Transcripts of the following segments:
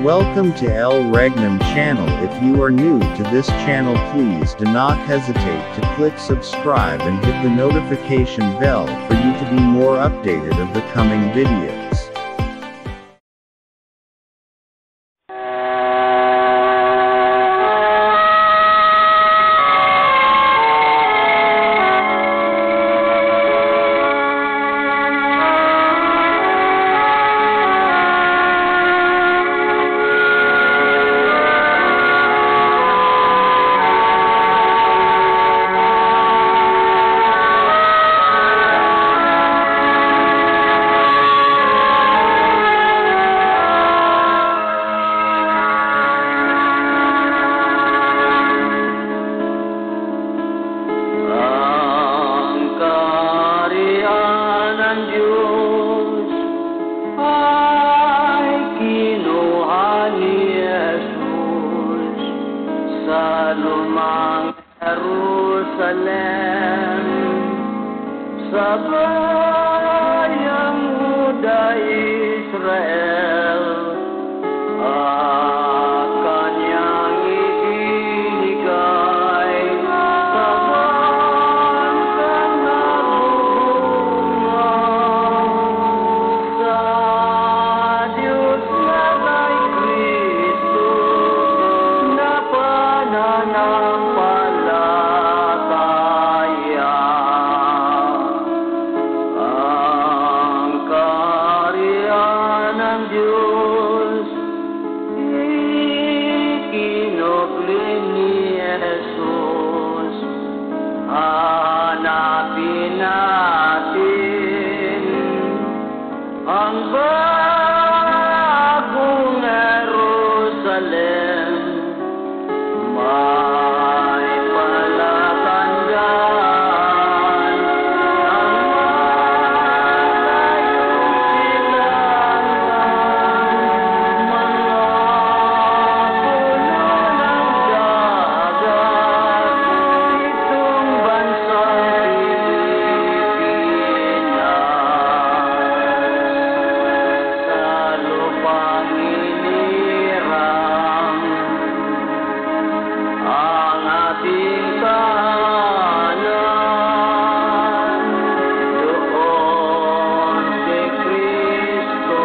Welcome to El Regnum channel. If you are new to this channel, please do not hesitate to click subscribe and hit the notification bell for you to be more updated of the coming videos. Lumang Jerusalem, sa bayang muda Israel, kanyang ibinigay sa bansang nagbubunga, sa Diyos na kay Kristo na pananampalataya. Ang kaharian ng Diyos ikinukli ni Jesus. Hanapin natin ang bagong Jerusalem. May palatandaan ang malayong silangan, mga puno ng dagat, itong bansang Pilipinas. Sa lupang inirang ang ating tahanan, doon si Kristo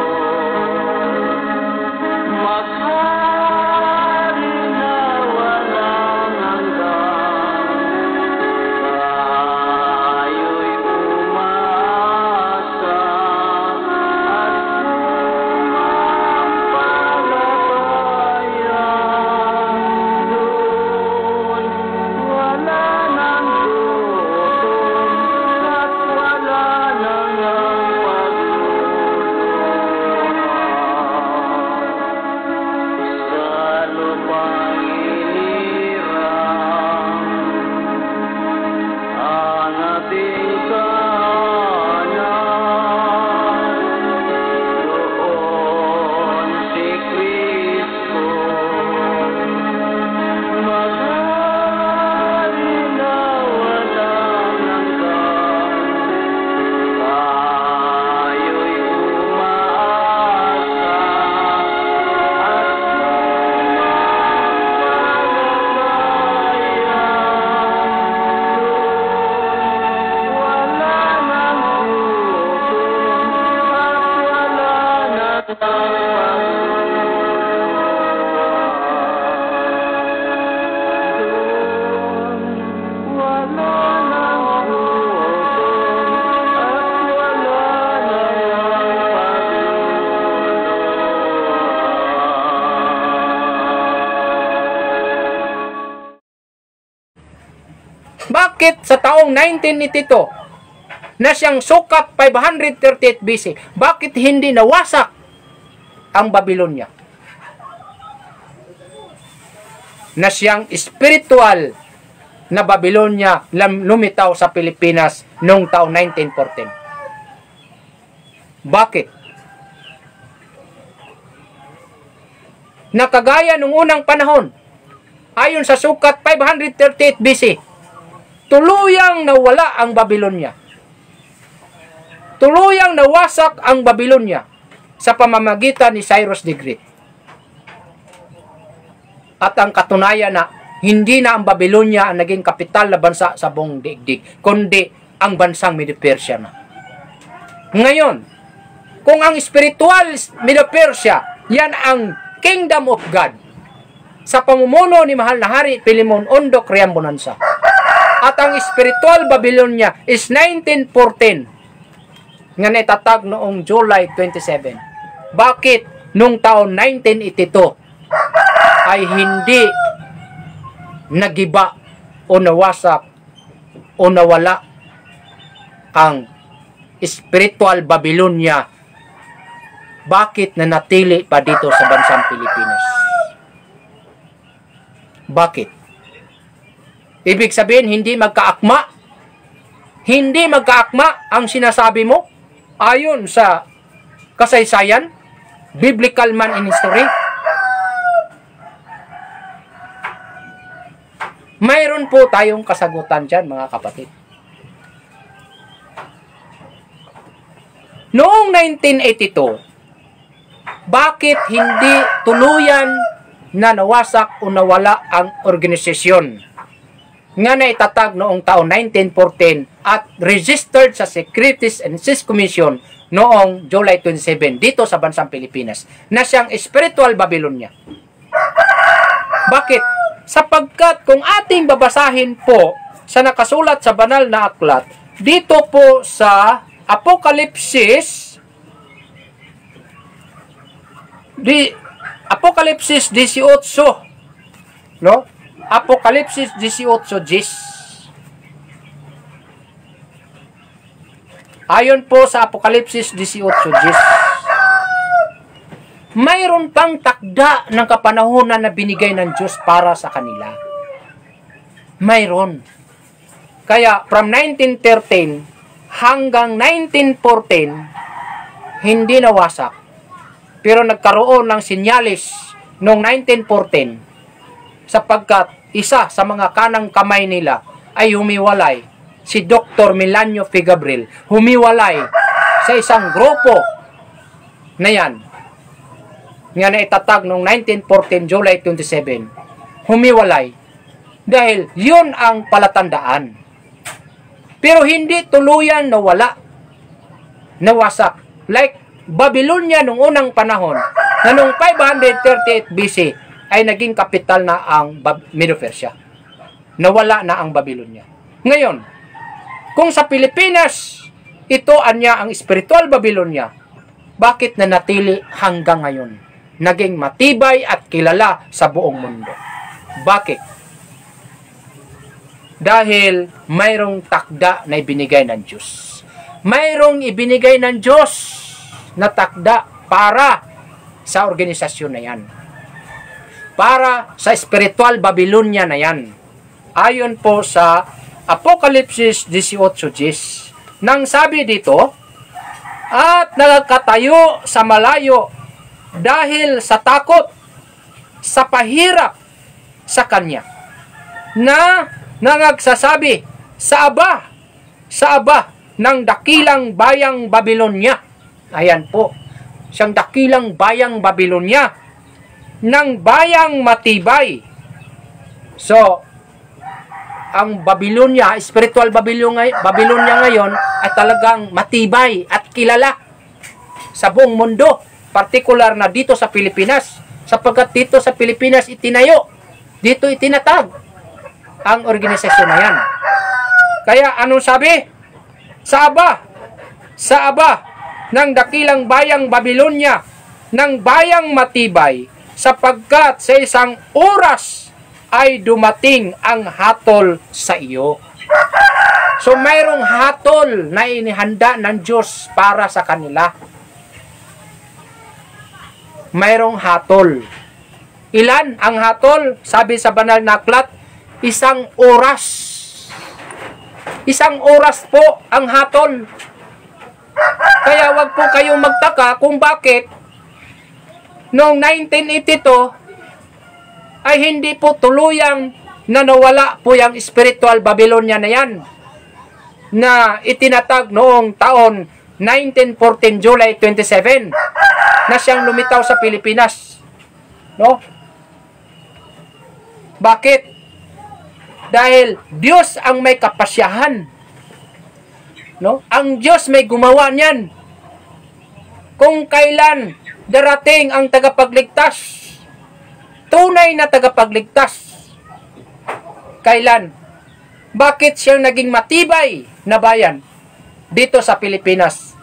maghari na walang hanggan. Tayo'y umasa at sumampalataya. Doon wala nang gutom at wala nang pagluluha. Sa lupang inirang ang ating tahanan, doon si Kristo maghari na walang hanggan. Tayo'y umaasa at sumampalataya. Doon wala nang gutom at wala nang pagluluha. Doon wala nang gutom at wala nang pagluluha. Bakit sa taong 1982 na siyang sukat 538 BC, bakit hindi nawasak ang Babylonia? Na siyang spiritual na Babylonia lumitaw sa Pilipinas noong taong 1914. Bakit? Nakagaya nung unang panahon, ayon sa sukat 538 BC, tuluyang nawala ang Babylonia. Tuluyang nawasak ang Babylonia sa pamamagitan ni Cyrus the Great. At ang katunayan na hindi na ang Babylonia ang naging kapital na bansa sa buong daigdig, kundi ang bansang Medo-Persia na. Ngayon, kung ang spiritual Medo-Persia, yan ang Kingdom of God, sa pamumuno ni mahal na Hari Pilimon Ondok Riambonanza. At ang spiritual Babylonia is 1914, nga naitatag noong July 27. Bakit nung taon 1982 ay hindi nagiba o nawasak o nawala ang spiritual Babylonia? Bakit nanatili pa dito sa bansang Pilipinas? Bakit? Ibig sabihin, hindi magkaakma. Hindi magkaakma ang sinasabi mo ayon sa kasaysayan, biblical man in history. Mayroon po tayong kasagutan dyan, mga kapatid. Noong 1982, bakit hindi tuluyan na nawasak o nawala ang organisasyon nga naitatag noong taon 1914 at registered sa Securities and Exchange Commission noong July 27 dito sa bansang Pilipinas na siyang Spiritual Babylonia? Bakit? Sapagkat kung ating babasahin po sa nakasulat sa banal na aklat, dito po sa Apokalipsis, Apokalipsis 18, no? Apokalipsis 18:10. Ayon po sa Apokalipsis 18:10, mayroon pang takda ng kapanahunan na binigay ng Diyos para sa kanila. Mayroon. Kaya from 1913 hanggang 1914, hindi nawasak. Pero nagkaroon ng sinyalis noong 1914 sapagkat isa sa mga kanang kamay nila ay humiwalay. Si Dr. Melanio Figabril humiwalay sa isang grupo na yan nga naitatag noong 1914 July 27. Humiwalay dahil yun ang palatandaan. Pero hindi tuluyan nawala, nawasak. Like Babylonia nung unang panahon na noong 538 BC ay naging kapital na ang Medo-Persia. Nawala na ang Babylonia. Ngayon, kung sa Pilipinas ito anya ang spiritual Babylonia, bakit nanatili hanggang ngayon? Naging matibay at kilala sa buong mundo. Bakit? Dahil mayroong takda na ibinigay ng Diyos. Mayroong ibinigay ng Diyos na takda para sa organisasyon na yan. Para sa spiritual Babylonia na yan. Ayon po sa Apokalipsis 18:10. Nang sabi dito, at nagkatayo sa malayo dahil sa takot, sa pahirap sa kanya, na nangagsasabi sa aba ng dakilang bayang Babylonia. Ayan po, siyang dakilang bayang Babylonia, ng bayang matibay. So, ang Babylonia, spiritual Babylonia ngayon ay talagang matibay at kilala sa buong mundo, partikular na dito sa Pilipinas, sapagkat dito sa Pilipinas itinayo, dito itinatag ang organisasyon na yan. Kaya anong sabi? Sa aba ng dakilang bayang Babylonia, ng bayang matibay, sapagkat sa isang oras ay dumating ang hatol sa iyo. So mayroong hatol na inihanda ng Diyos para sa kanila. Mayroong hatol. Ilan ang hatol? Sabi sa banal na aklat, 1 oras. 1 oras po ang hatol. Kaya wag po kayong magtaka kung bakit noong 1982 ay hindi po tuluyang na nawala po yung spiritual Babylonia na yan na itinatag noong taon 1914 July 27 na siyang lumitaw sa Pilipinas, no? Bakit? Dahil Diyos ang may kapasyahan. No? Ang Diyos may gumawa niyan. Kung kailan darating ang tagapagligtas, tunay na tagapagligtas, kailan? Bakit siyang naging matibay na bayan dito sa Pilipinas?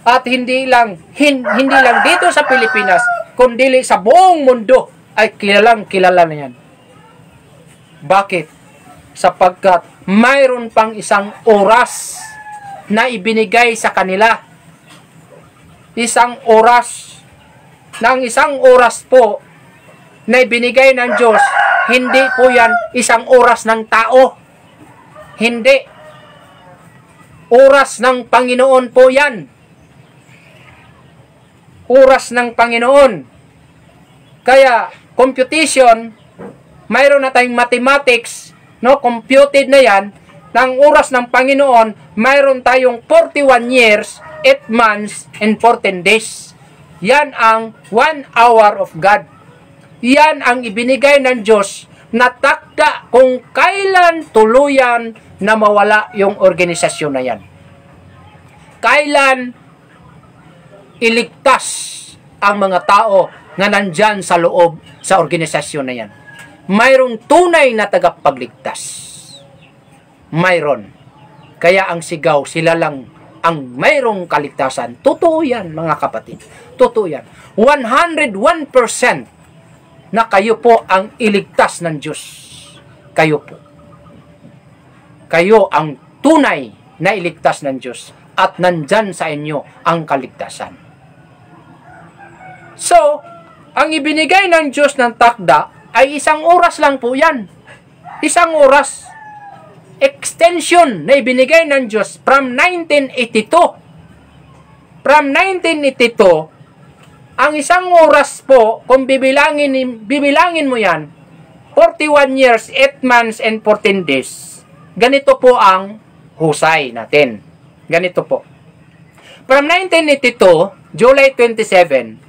At hindi lang dito sa Pilipinas, kundi sa buong mundo ay kilalang kilala na yan. Bakit? Sapagkat mayroon pang isang oras na ibinigay sa kanila. Isang oras. Nang isang oras po na ibinigay ng Diyos, hindi po yan isang oras ng tao. Hindi. Oras ng Panginoon po yan. Oras ng Panginoon. Kaya, computation, mayroon na tayong mathematics, no? Computed na yan. Ng oras ng Panginoon, mayroon tayong 41 years, 8 months, and 14 days. Yan ang 1 hour of God. Yan ang ibinigay ng Diyos na takda kung kailan tuluyan na mawala yung organisasyon na yan. Kailan iligtas ang mga tao na nandyan sa loob sa organisasyon na yan. Mayroong tunay na tagapagligtas. Mayroon. Kaya ang sigaw, sila lang ang mayroong kaligtasan. Totoo yan, mga kapatid. Totoo yan. 101% na kayo po ang iligtas ng Diyos. Kayo po. Kayo ang tunay na iligtas ng Diyos. At nandyan sa inyo ang kaligtasan. So, ang ibinigay ng Diyos ng takda ay isang oras lang po yan. Isang oras. Extension na ibinigay ng Diyos from 1982. From 1982, ang isang oras po, kung bibilangin mo yan, 41 years, 8 months, and 14 days. Ganito po ang husay natin. Ganito po. From 1982, July 27,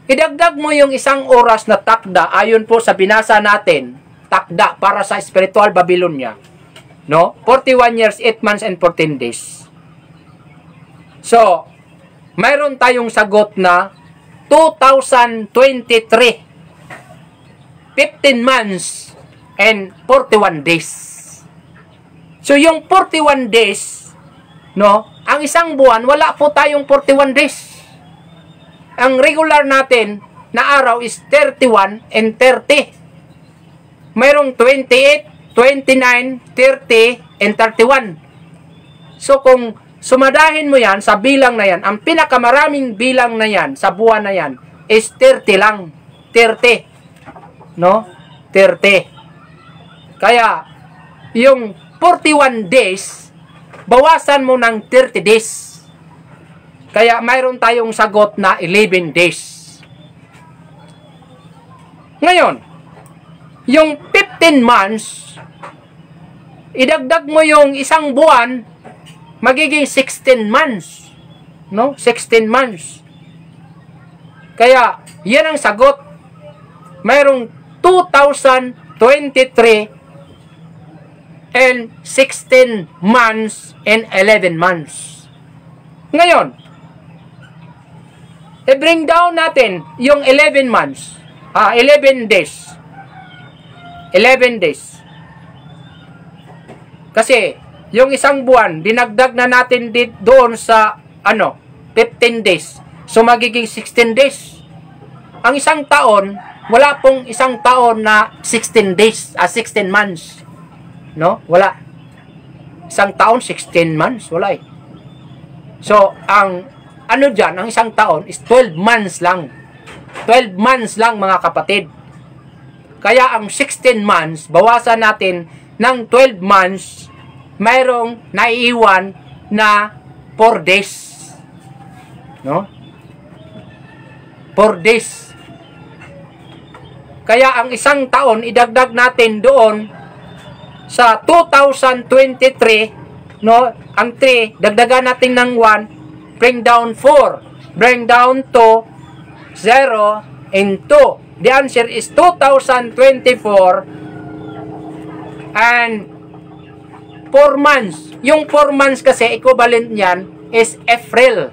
idagdag mo yung isang oras na takda ayon po sa binasa natin, takda para sa spiritual Babylonia. No? 41 years, 8 months, and 14 days. So, mayroon tayong sagot na 2023. 15 months and 41 days. So, yung 41 days, no? Ang isang buwan, wala po tayong 41 days. Ang regular natin na araw is 31 and 30. Mayroong 28, 29, 30, and 31. So, kung sumadahin mo yan sa bilang na yan, ang pinakamaraming bilang na yan, sa buwan na yan, is 30 lang. 30. No? 30. Kaya, yung 41 days, bawasan mo ng 30 days. Kaya, mayroon tayong sagot na 11 days. Ngayon, yung 15 months, idagdag mo yung isang buwan, magiging 16 months. No? 16 months. Kaya, yan ang sagot. Mayroong 2023 and 16 months and 11 months. Ngayon, i-bring down natin yung 11 months. 11 days. 11 days. Kasi, yung isang buwan, dinagdag na natin doon sa, 15 days. So, magiging 16 days. Ang isang taon, wala pong isang taon na 16 days, 16 months. No? Wala. Isang taon, 16 months. Wala eh. So, ang, dyan, ang isang taon is 12 months lang. 12 months lang, mga kapatid. Kaya, ang 16 months, bawasan natin ng 12 months, mayroong naiiwan na 4 days. No? 4 days. Kaya ang isang taon, idagdag natin doon sa 2023, no? Ang 3, dagdagan natin ng 1, bring down 4, bring down to 0 and 2. The answer is 2024 and 4 months. Yung 4 months kasi, equivalent niyan is April.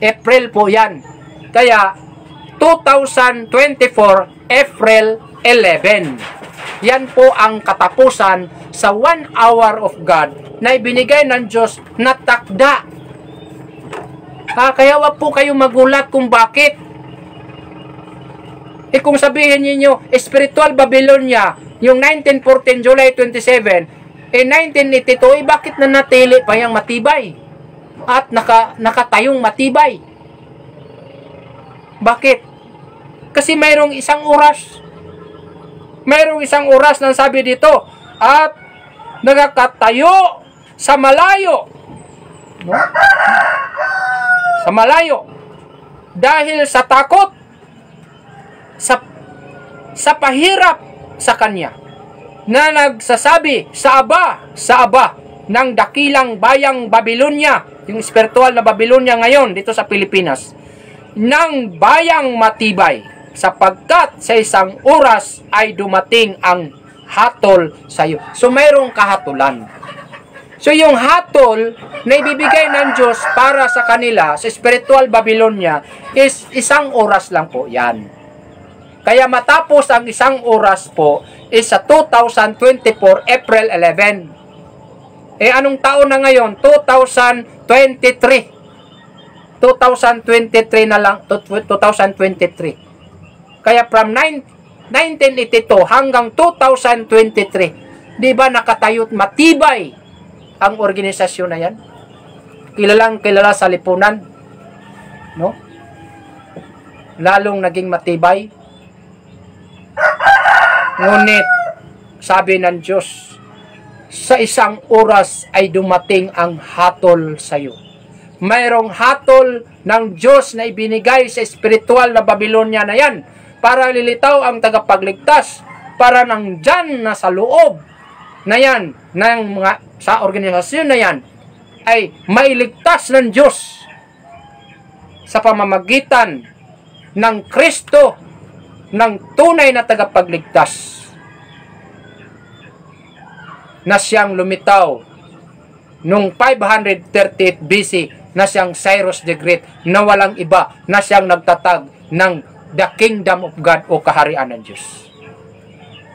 April po yan. Kaya, 2024, April 11. Yan po ang katapusan sa 1 hour of God na ibinigay ng Diyos na takda. Kaya wag po kayong magulat kung bakit. Kung sabihin niyo spiritual Babylonia, yung 1914, July 27, 1982, bakit nanatili pa yung matibay? At nakatayong matibay? Bakit? Kasi mayroong isang oras. Mayroong isang oras na sabi dito, at nakakatayo sa malayo. No? Sa malayo. Dahil sa takot, sa pahirap sa kanya, na nagsasabi sa aba ng dakilang bayang Babylonia, yung spiritual na Babylonia ngayon dito sa Pilipinas, ng bayang matibay, sapagkat sa isang oras ay dumating ang hatol sa iyo. So mayroong kahatulan. So yung hatol na ibibigay ng Diyos para sa kanila sa spiritual Babylonia is isang oras lang po yan. Kaya matapos ang isang oras po is sa 2024, April 11. Anong taon na ngayon? 2023. 2023 na lang, 2023. Kaya from 1982 hanggang 2023, di ba nakatayot matibay ang organisasyon na yan? Kilalang kilala sa lipunan, no? Lalong naging matibay. Ngunit, sabi ng Diyos, sa isang oras ay dumating ang hatol sa iyo. Mayroong hatol ng Diyos na ibinigay sa spiritual na Babylonia na yan para lilitaw ang tagapagligtas, para nang dyan na sa loob na yan, ng mga, sa organisasyon na yan, ay mailigtas ng Diyos sa pamamagitan ng Kristo, ng tunay na tagapagligtas na siyang lumitaw nung 538 BC na siyang Cyrus the Great, na walang iba, na siyang nagtatag ng the kingdom of God o kaharian ng Diyos.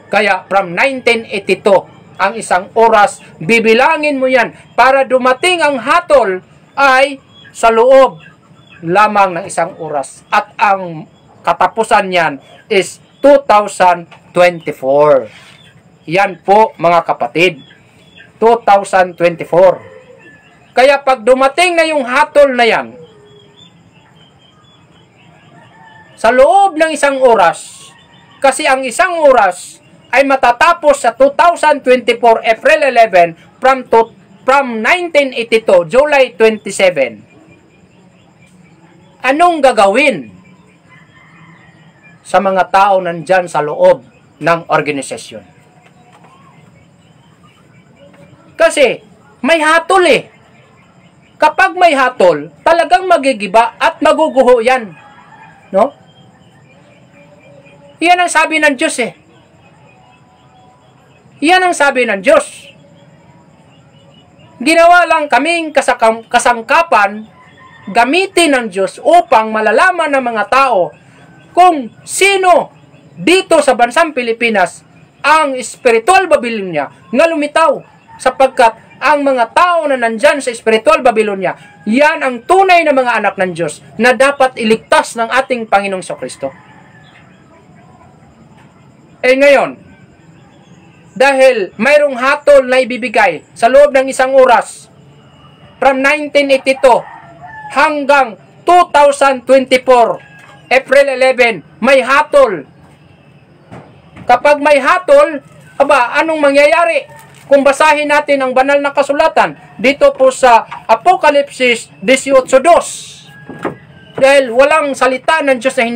Kaya from 1982, ang isang oras, bibilangin mo yan, para dumating ang hatol ay sa loob lamang ng isang oras. At ang katapusan niyan is 2024. Yan po mga kapatid, 2024. Kaya pag dumating na yung hatol na yan, sa loob ng isang oras, kasi ang isang oras ay matatapos sa 2024, April 11, from 1982, July 27. Anong gagawin sa mga tao nandyan sa loob ng organisasyon? Kasi may hatol eh. Kapag may hatol, talagang magigiba at maguguho yan. No? Yan ang sabi ng Diyos eh. Yan ang sabi ng Diyos. Ginawa lang kaming kasangkapan, gamitin ng Diyos upang malalaman ng mga tao kung sino dito sa bansang Pilipinas ang spiritual Babylonia nga lumitaw, sapagkat ang mga tao na nandyan sa spiritual Babylonia, yan ang tunay na mga anak ng Diyos na dapat iligtas ng ating Panginoong Kristo. Ngayon, dahil mayroong hatol na ibibigay sa loob ng isang oras, from 1982 hanggang 2024, April 11, may hatol. Kapag may hatol, anong mangyayari? Kung basahin natin ang banal na kasulatan, dito po sa Apokalipsis 18:2. Dahil walang salita ng Diyos na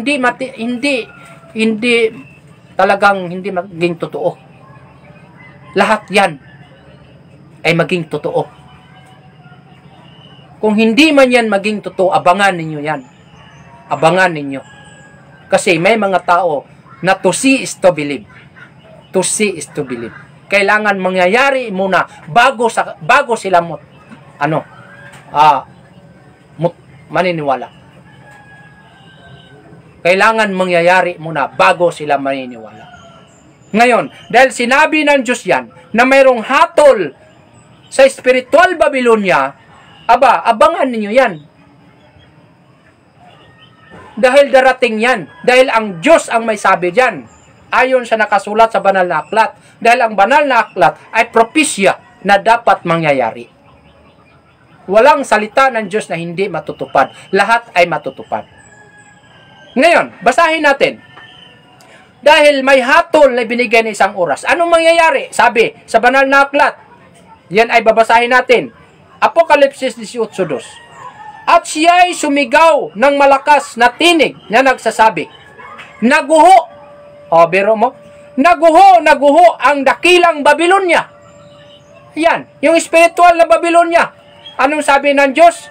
hindi talagang hindi maging totoo. Lahat yan ay maging totoo. Kung hindi man yan maging totoo, abangan ninyo yan. Abangan ninyo. Kasi may mga tao na to see is to believe. To see is to believe. Kailangan mangyayari muna bago sila maniniwala. Kailangan mangyayari muna bago sila maniniwala. Ngayon, dahil sinabi ng Diyos yan na mayroong hatol sa spiritual Babylonia, abangan ninyo yan. Dahil darating yan. Dahil ang Diyos ang may sabi dyan. Ayon sa nakasulat sa banal na aklat. Dahil ang banal na aklat ay propesya na dapat mangyayari. Walang salita ng Diyos na hindi matutupad. Lahat ay matutupad. Ngayon, basahin natin. Dahil may hatol na binigay ng isang oras. Anong mangyayari? Sabi sa banal na aklat. Yan ay babasahin natin. Apokalipsis 18:2. At siya'y sumigaw ng malakas na tinig na nagsasabi, naguho. O, biro mo. Naguho ang dakilang Babylonia. Yan, yung spiritual na Babylonia. Anong sabi ng Diyos?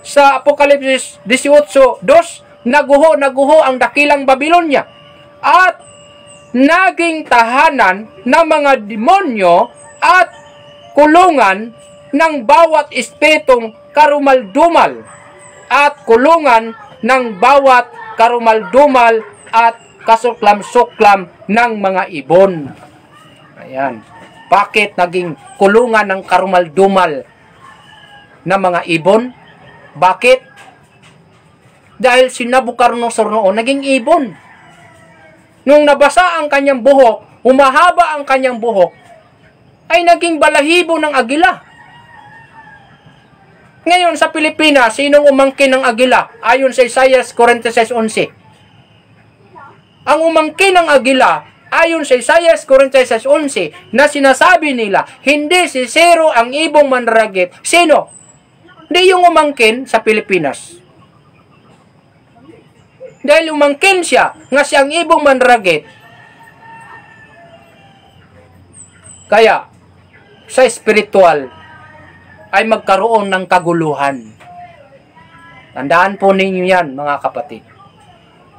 Sa Apokalipsis 18:2, naguho ang dakilang Babylonia. At naging tahanan ng mga demonyo at kulungan ng bawat espiritong karumaldumal at kulungan ng bawat karumaldumal at kasuklam-suklam ng mga ibon. Ayan. Bakit naging kulungan ng karumaldumal na mga ibon? Bakit? Dahil si Nabucodonosor noon naging ibon. Nung nabasa ang kanyang buhok, humahaba ang kanyang buhok, ay naging balahibo ng agila. Ngayon sa Pilipinas, sinong umangkin ng agila? Ayon sa Isaiah 46:11. Ang umangkin ng agila, ayon sa Isaiah 46:11, na sinasabi nila, hindi si Zero ang ibong manragit. Sino? Hindi yung umangkin sa Pilipinas. Dahil umangkin siya, nga siyang ibong manragit. Kaya, sa spiritual, ay magkaroon ng kaguluhan. Tandaan po ninyo yan, mga kapatid.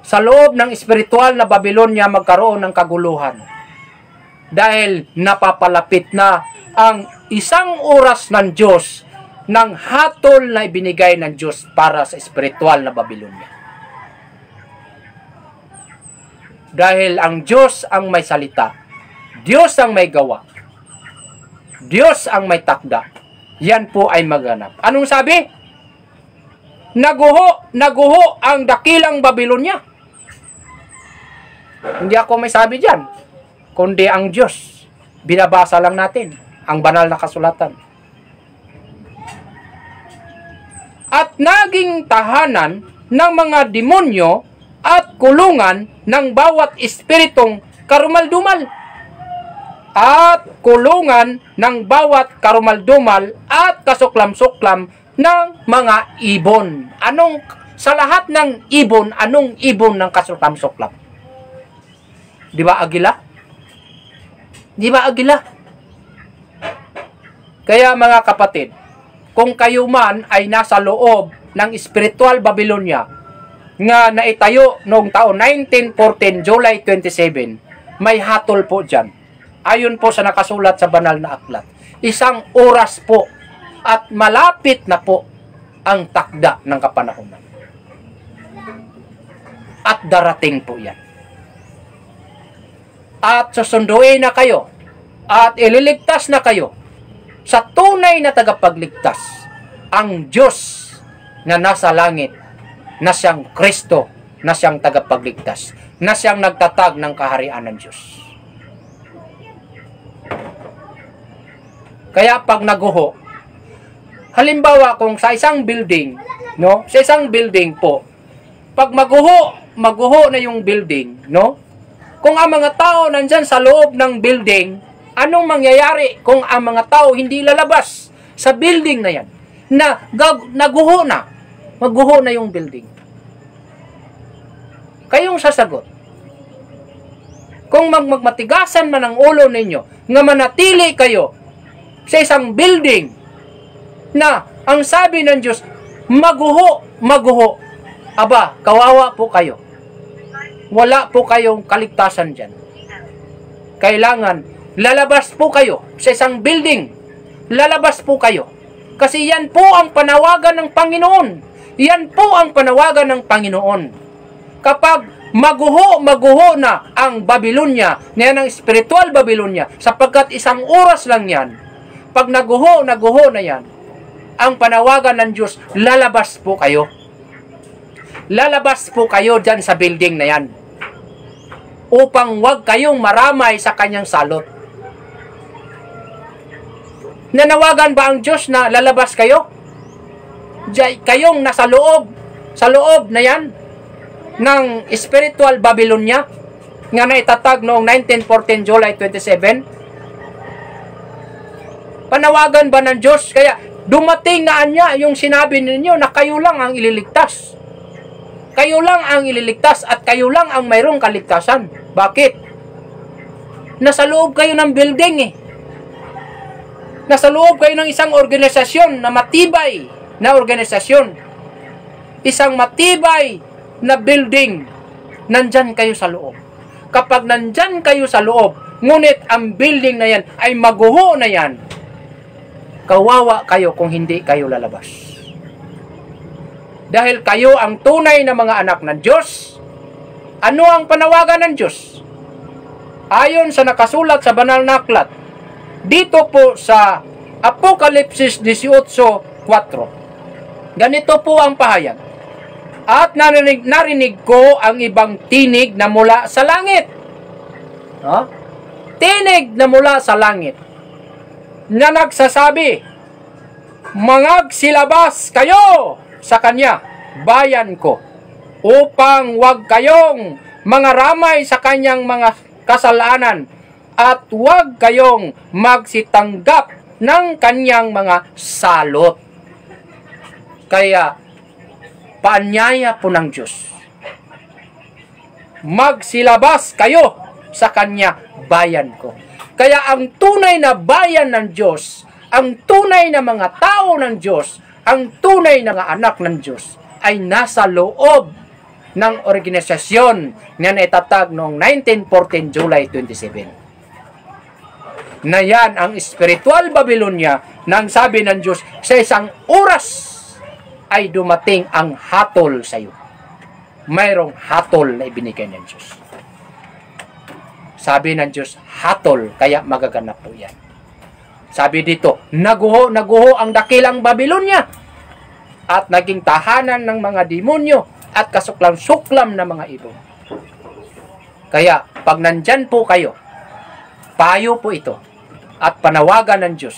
Sa loob ng spiritual na Babylonia, magkaroon ng kaguluhan. Dahil napapalapit na ang isang oras ng Diyos ng hatol na ibinigay ng Diyos para sa spiritual na Babylonia. Dahil ang Diyos ang may salita, Diyos ang may gawa, Diyos ang may takda, yan po ay maganap. Anong sabi? Naguho ang dakilang Babylonia. Hindi ako may sabi dyan, kundi ang Diyos. Binabasa lang natin ang banal na kasulatan. At naging tahanan ng mga demonyo at kulungan ng bawat espiritong karumaldumal. At kulungan ng bawat karumaldumal at kasuklam-suklam ng mga ibon. Sa lahat ng ibon, anong ibon ng kasuklam-suklam? Di ba agila? Di ba agila? Kaya mga kapatid, kung kayo man ay nasa loob ng spiritual Babylonia nga naitayo noong taon 1914, July 27, may hatol po dyan. Ayon po sa nakasulat sa banal na aklat. Isang oras po at malapit na po ang takda ng kapanahunan. At darating po yan. At susunduin na kayo at ililigtas na kayo sa tunay na tagapagligtas, ang Diyos na nasa langit, na siyang Kristo, na siyang tagapagligtas, na siyang nagtatag ng kaharian ng Diyos. Kaya pag naguho, halimbawa kung sa isang building, no? Sa isang building po, pag maguho na yung building, no? Kung ang mga tao nandyan sa loob ng building, anong mangyayari kung ang mga tao hindi lalabas sa building na yan? Naguho na. Maguho na yung building. Kayong sasagot. Kung magmatigasan man ang ulo ninyo, nga manatili kayo sa isang building na ang sabi ng Diyos, maguho. Aba, kawawa po kayo. wala po kayong kaligtasan dyan. Kailangan, lalabas po kayo sa isang building. Lalabas po kayo. Kasi yan po ang panawagan ng Panginoon. Yan po ang panawagan ng Panginoon. Kapag maguho na ang Babylonia, yan ang spiritual Babylonia, sapagkat isang oras lang yan, pag naguho na yan, ang panawagan ng Diyos, lalabas po kayo. Lalabas po kayo dyan sa building na yan. Upang wag kayong maramay sa kanyang salot. Nanawagan ba ang Diyos na lalabas kayo? Kayong nasa loob, sa loob na yan, ng spiritual Babylonia, nga naitatag noong 1914 July 27. Panawagan ba ng Diyos? Kaya dumating na niya yung sinabi ninyo na kayo lang ang ililigtas. Kayo lang ang ililigtas at kayo lang ang mayroong kaligtasan. Bakit? Nasa loob kayo ng building eh. Nasa loob kayo ng isang organisasyon na matibay na organisasyon. Isang matibay na building. Nandyan kayo sa loob. Kapag nandyan kayo sa loob, ngunit ang building na yan ay maguho na yan, kawawa kayo kung hindi kayo lalabas. Dahil kayo ang tunay na mga anak ng Diyos. Ano ang panawagan ng Diyos? Ayon sa nakasulat sa Banal na Aklat, dito po sa Apokalipsis 18:4, ganito po ang pahayag. At narinig ko ang ibang tinig na mula sa langit. Tinig na mula sa langit na nagsasabi, "Mangagsilabas kayo sa kanya, bayan ko, upang wag kayong mangaramay sa kanyang mga kasalanan at wag kayong magsitanggap ng kanyang mga salot." Kaya, paanyaya po ng Diyos, magsilabas kayo sa kanya, bayan ko. Kaya ang tunay na bayan ng Diyos, ang tunay na mga tao ng Diyos, ang tunay na mga anak ng Diyos ay nasa loob ng organisasyon na naitatag noong 1914 July 27. Na yan ang spiritual Babylonia nang sabi ng Diyos, sa isang oras ay dumating ang hatol sa iyo. Mayroong hatol na ibinigay ng Diyos. Sabi ng Diyos, hatol, kaya magaganap po yan. Sabi dito, naguho ang dakilang Babylonia at naging tahanan ng mga demonyo at kasuklam-suklam na mga ibon. Kaya, pag nandyan po kayo, payo po ito at panawagan ng Diyos.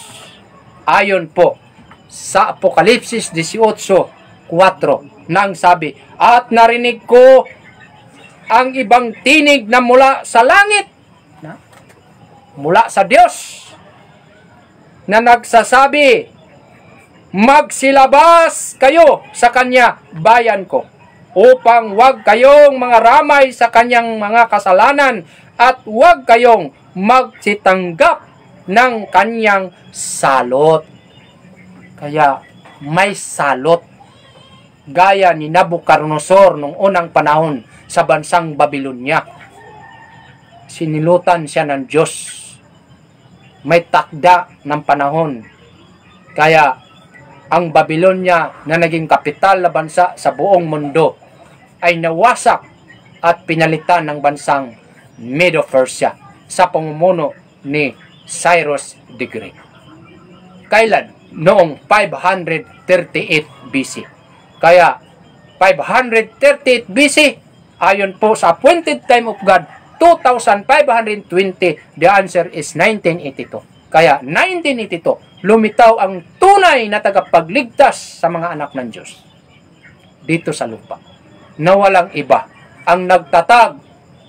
Ayon po sa Apokalipsis 18:4 nang sabi, at narinig ko ang ibang tinig na mula sa langit, mula sa Diyos, na nagsasabi, magsilabas kayo sa kanya, bayan ko, upang wag kayong mangaramay sa kanyang mga kasalanan at wag kayong magsitanggap ng kanyang salot. Kaya may salot. Gaya ni Nabucodonosor nung unang panahon sa bansang Babylonia. Sinilutan siya ng Diyos. May takda ng panahon. Kaya ang Babylonia na naging kapital na bansa sa buong mundo ay nawasak at pinalitan ng bansang Medo-Persia sa pamumuno ni Cyrus the Great. Kailan? Noong 538 BC. Kaya 538 BC, ayon po sa appointed time of God, 2520, the answer is 1982. Kaya 1982, lumitaw ang tunay na tagapagligtas sa mga anak ng Diyos dito sa lupa, na walang iba ang nagtatag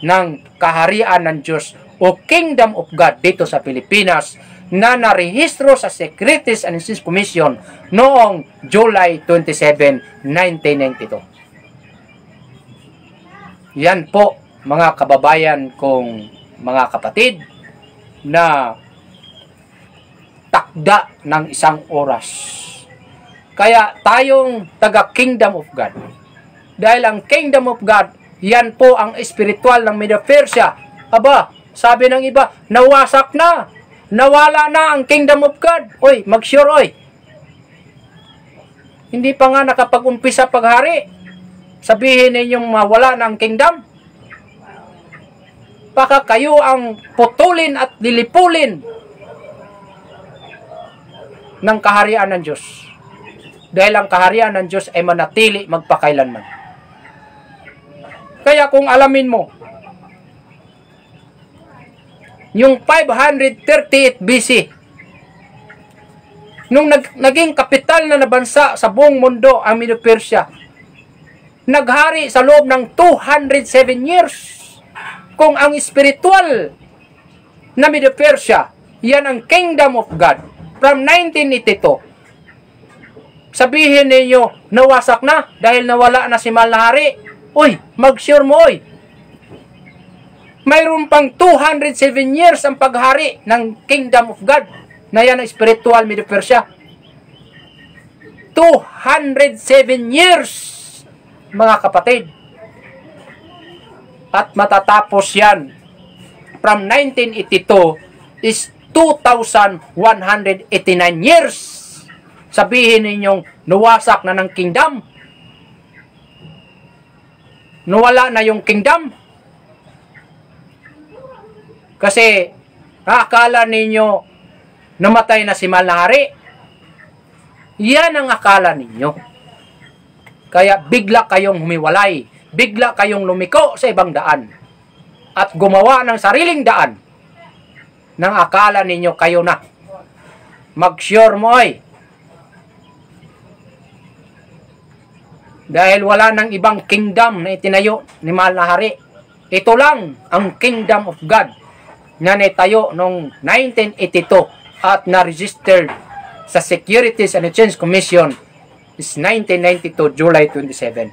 ng kaharian ng Diyos o Kingdom of God dito sa Pilipinas, na narehistro sa Securities and Exchange Commission noong July 27, 1992. Yan po, mga kababayan kong mga kapatid, na takda ng isang oras. Kaya tayong taga-Kingdom of God, dahil ang Kingdom of God Yan po ang espiritual ng Medo Persia. Aba, sabi ng iba, nawasak na. Nawala na ang kingdom of God. Oy, mag-sure oy. Hindi pa nga nakapag-umpisa paghari. Sabihin ninyong mawala na ang kingdom. Baka kayo ang putulin at lilipulin ng kaharian ng Diyos. Dahil ang kaharian ng Diyos ay manatili magpakailanman. Kaya kung alamin mo, yung 538 BC, nung naging kapital na bansa sa buong mundo ang Medo Persia, naghari sa loob ng 207 years. Kung ang spiritual na Medo Persia, yan ang Kingdom of God from 1982. Sabihin ninyo, nawasak na dahil nawala na si mahal na hari. Uy, mag-sure mo, uy. Mayroon pang 207 years ang paghari ng Kingdom of God na yan ang spiritual Medo Persia. 207 years, mga kapatid. At matatapos yan from 1982 is 2,189 years. Sabihin ninyong nawasak na ng kingdom. Nawala na yung kingdom. Kasi akala ninyo namatay na si mahal na hari. Yan ang akala ninyo. Kaya bigla kayong humiwalay. Bigla kayong lumiko sa ibang daan. At gumawa ng sariling daan. Nang akala ninyo kayo na. Mag-sure mo ay. Dahil wala nang ibang kingdom na itinayo ni mahal na hari. Ito lang ang Kingdom of God na naitayo noong 1982 at na-registered sa Securities and Exchange Commission is 1992, July 27.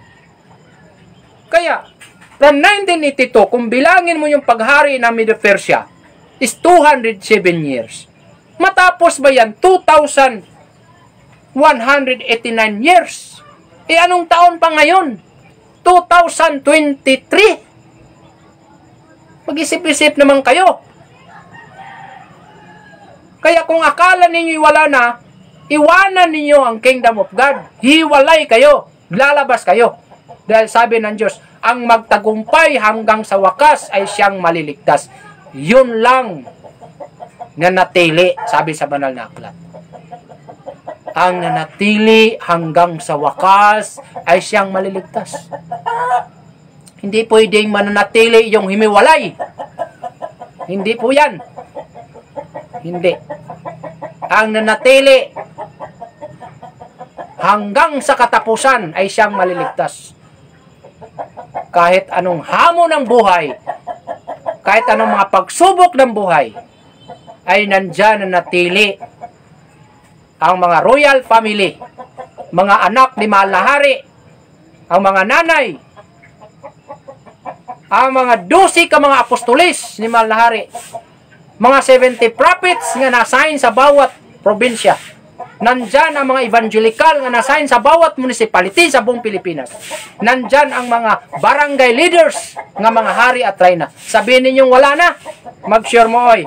Kaya, from 1982, kung bilangin mo yung paghari ng Medo Persia, is 207 years. Matapos ba yan? 2,189 years. E anong taon pa ngayon? 2023. Mag-isip-isip naman kayo. Kaya kung akala ninyo wala na, iwanan ninyo ang Kingdom of God. Hiwalay kayo. Lalabas kayo. Dahil sabi ng Diyos, ang magtagumpay hanggang sa wakas ay siyang maliligtas. Yun lang na natili, sabi sa banal na aklat. Ang nanatili hanggang sa wakas ay siyang maliligtas. Hindi pwedeng mananatili yung himiwalay. Hindi po yan. Hindi. Ang nanatili hanggang sa katapusan ay siyang maliligtas. Kahit anong hamon ng buhay, kahit anong mga pagsubok ng buhay, ay nandyan na natili ang mga royal family, mga anak ni mahal na hari, ang mga nanay, ang mga 12 ka mga apostolis ni mahal na hari, mga 70 prophets nga na-assign sa bawat probinsya. Nandyan ang mga evangelical nga na-assign sa bawat municipality sa buong Pilipinas. Nandyan ang mga barangay leaders nga mga hari at reyna. Sabihin ninyong wala na, mag-sure mo oy.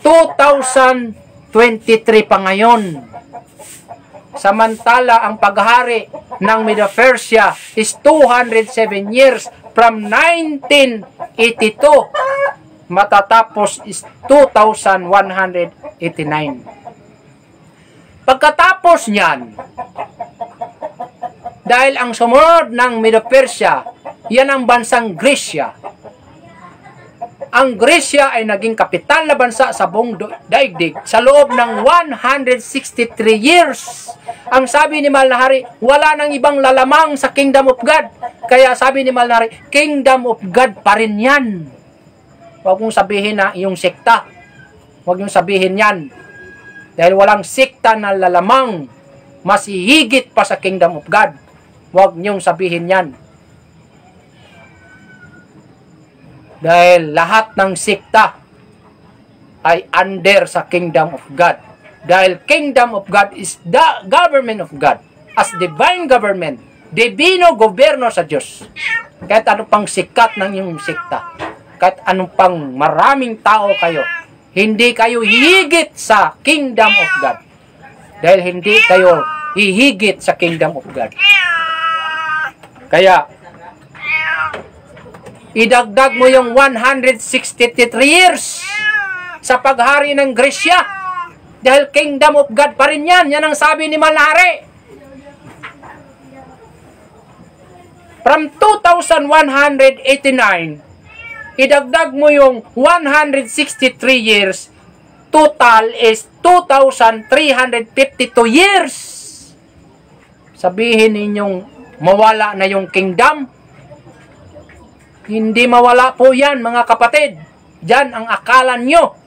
2023 pa ngayon. Samantala, ang paghari ng Medo Persia is 207 years from 1982. Matatapos is 2,189. Pagkatapos niyan, dahil ang sumunod ng Medo Persia, yan ang bansang Gresya. Ang Gresya ay naging kapital na bansa sa buong daigdig sa loob ng 163 years. Ang sabi ni mahal na hari, wala nang ibang lalamang sa Kingdom of God. Kaya sabi ni mahal na hari, Kingdom of God pa rin yan. Huwag mong sabihin na yung sekta. Huwag mong sabihin yan. Dahil walang sekta na lalamang mas higit pa sa Kingdom of God. Huwag niyong sabihin yan. Dahil lahat ng sekta ay under sa Kingdom of God. Dahil Kingdom of God is the government of God. as divine government, divino gobyerno sa Diyos. Kahit ano pang sikat ng iyong sikta, kahit anong pang maraming tao kayo, hindi kayo hihigit sa kingdom of God. Dahil hindi kayo hihigit sa kingdom of God. Kaya, idagdag mo yung 163 years sa paghari ng Gresya. Dahil kingdom of God pa rin yan. Yan ang sabi ni Malahari. From 2189, idagdag mo yung 163 years, total is 2,352 years. Sabihin ninyong mawala na yung kingdom? Hindi mawala po yan, mga kapatid. Diyan ang akala nyo.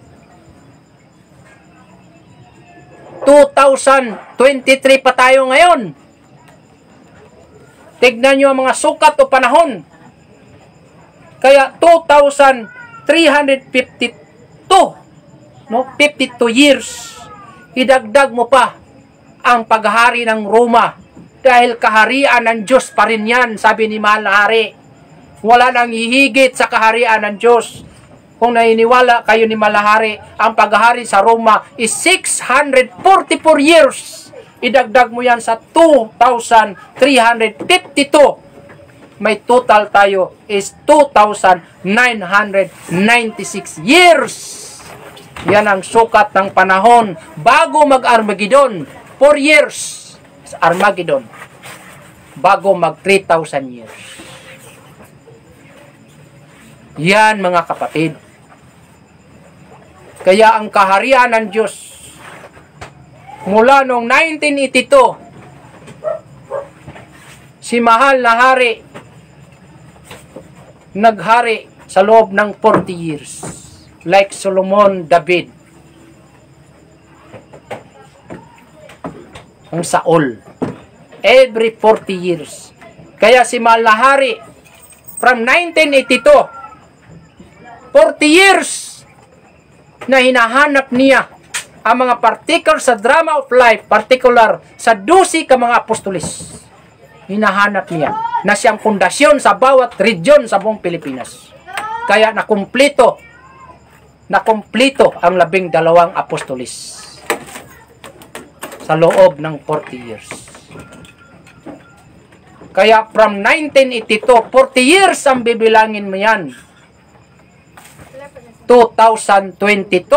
2023 pa tayo ngayon. Tignan nyo ang mga sukat o panahon. Kaya 2,352, no? 52 years. Idagdag mo pa ang paghari ng Roma. Dahil kaharian ng Diyos pa rin yan, sabi ni Malahari. Wala nang hihigit sa kaharian ng Diyos. Kung naniniwala kayo ni Malahari, ang paghari sa Roma is 644 years. Idagdag mo yan sa 2,352. May total tayo is 2,996 years. Yan ang sukat ng panahon bago mag-Armageddon. 4 years sa Armageddon. Bago mag 3,000 years. Yan, mga kapatid. Kaya ang kaharian ng Diyos mula noong 1982, si mahal na hari naghari sa loob ng 40 years. Like Solomon, David, ang Saul. Every 40 years. Kaya si mahal na hari, from 1982, 40 years na hinahanap niya ang mga particular sa drama of life, particular sa 12 ka mga apostolis. Hinahanap niya na siyang pundasyon sa bawat region sa buong Pilipinas. Kaya nakumplito ang 12 apostolis sa loob ng 40 years. Kaya from 1982, 40 years ang bibilangin mo yan. 2022,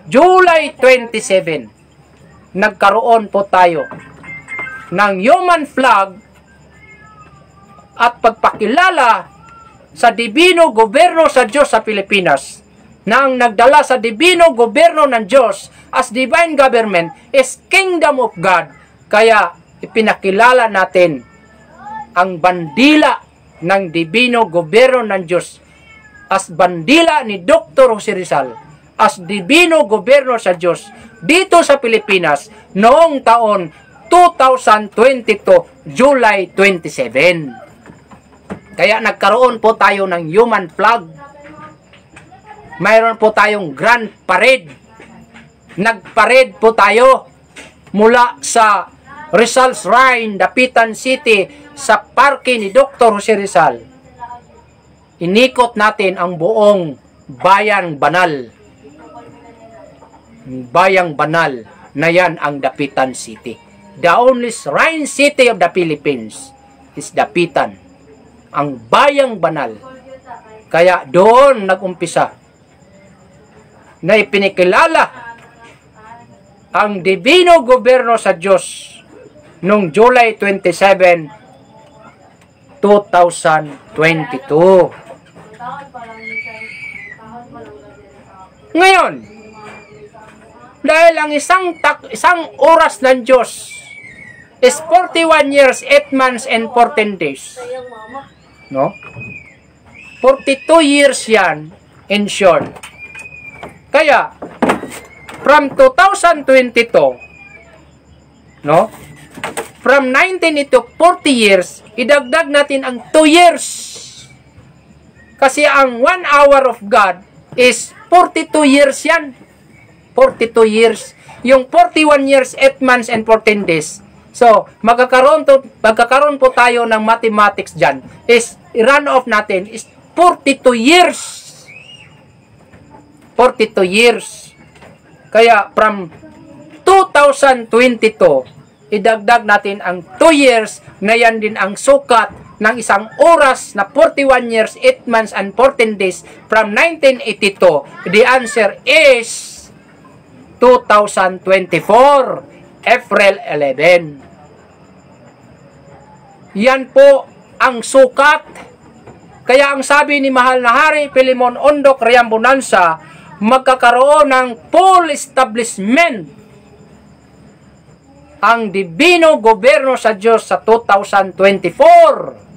July 27, nagkaroon po tayo ng human flag at pagpakilala sa divino gobyerno sa Diyos sa Pilipinas, na ang nagdala sa divino gobyerno ng Diyos as divine government is kingdom of God. Kaya ipinakilala natin ang bandila ng divino gobyerno ng Diyos as bandila ni Dr. Jose Rizal as divino gobyerno sa Diyos dito sa Pilipinas noong taon 2022, July 27. Kaya nagkaroon po tayo ng human flag. Mayroon po tayong grand parade. Nagparade po tayo mula sa Rizal Shrine, Dapitan City, sa parke ni Dr. Jose Rizal. Inikot natin ang buong Bayang Banal. Bayang Banal na yan ang Dapitan City. The only shrine city of the Philippines is Dapitan, ang Bayang Banal. Kaya doon nagumpisa na ipinakilala ang divino gobyerno sa Diyos noong July 27, 2022. Ngayon, dahil ang isang oras ng Diyos is 41 years, 8 months, and 14 days. No? 42 years yan, in short. Kaya, from 2022, no? From 19 to 40 years, idagdag natin ang 2 years. Kasi ang 1 hour of God is 42 years yan. 42 years. Yung 41 years, 8 months, and 14 days So, magkakaroon po tayo ng mathematics dyan. Is, run off natin is 42 years. 42 years. Kaya, from 2022, idagdag natin ang 2 years na yan din ang sukat ng isang oras na 41 years, 8 months, and 14 days from 1982. The answer is 2024, April 11. Yan po ang sukat. Kaya ang sabi ni Mahal na Hari Pilimon Ondok Riambonanza, magkakaroon ng full establishment ang Dibino Gobyerno sa Diyos sa 2024.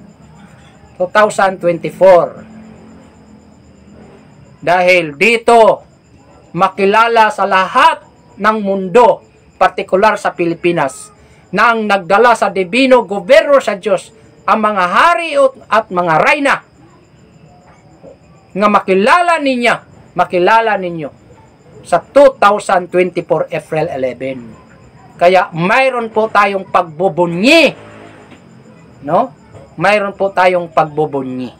2024. Dahil dito, makilala sa lahat ng mundo, partikular sa Pilipinas, na ang nagdala sa Dibino Gobyerno sa Diyos, ang mga hari at mga reyna, nga makilala ninyo sa 2024 April 11. Kaya mayroon po tayong pagbubunyi, no? Mayroon po tayong pagbubunyi.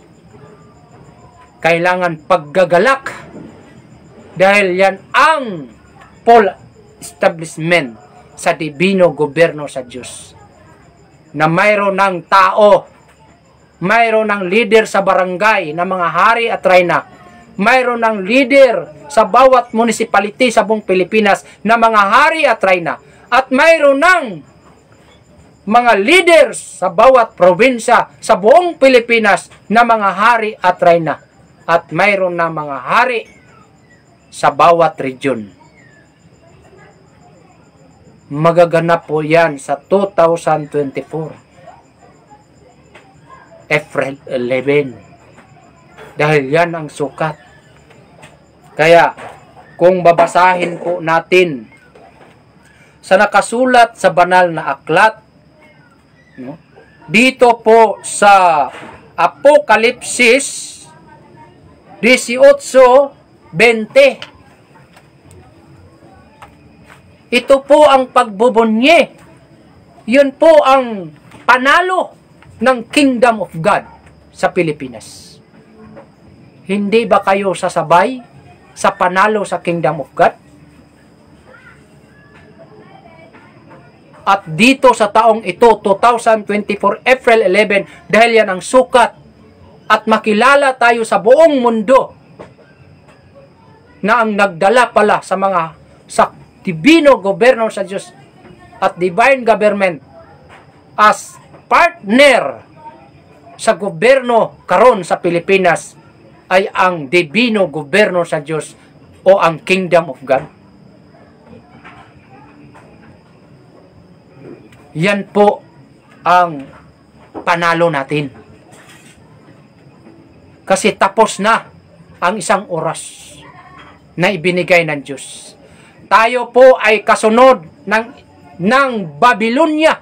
Kailangan paggagalak dahil yan ang full establishment sa Dibino Gobyerno sa Diyos. Na mayroon ng tao, mayroon ng leader sa barangay na mga hari at reyna, mayroon ng leader sa bawat municipality sa buong Pilipinas na mga hari at reyna, at mayroon ng mga leaders sa bawat probinsya sa buong Pilipinas na mga hari at reyna, at mayroon na mga hari sa bawat region. Magaganap po yan sa 2024 April 11. Dahil yan ang sukat. Kaya kung babasahin po natin sa nakasulat sa banal na aklat, no? Dito po sa Apokalipsis 18:20, ito po ang pagbubunyi. Yun po ang panalo ng Kingdom of God sa Pilipinas. Hindi ba kayo sasabay sa panalo sa Kingdom of God? At dito sa taong ito, 2024 April 11, dahil yan ang sukat at makilala tayo sa buong mundo na ang nagdala pala sa Dibino Gobyerno sa Diyos at Divine Government as partner sa gobyerno karon sa Pilipinas ay ang Dibino Gobyerno sa Diyos o ang Kingdom of God. Yan po ang panalo natin. Kasi tapos na ang isang oras na ibinigay ng Diyos. Tayo po ay kasunod ng Babylonia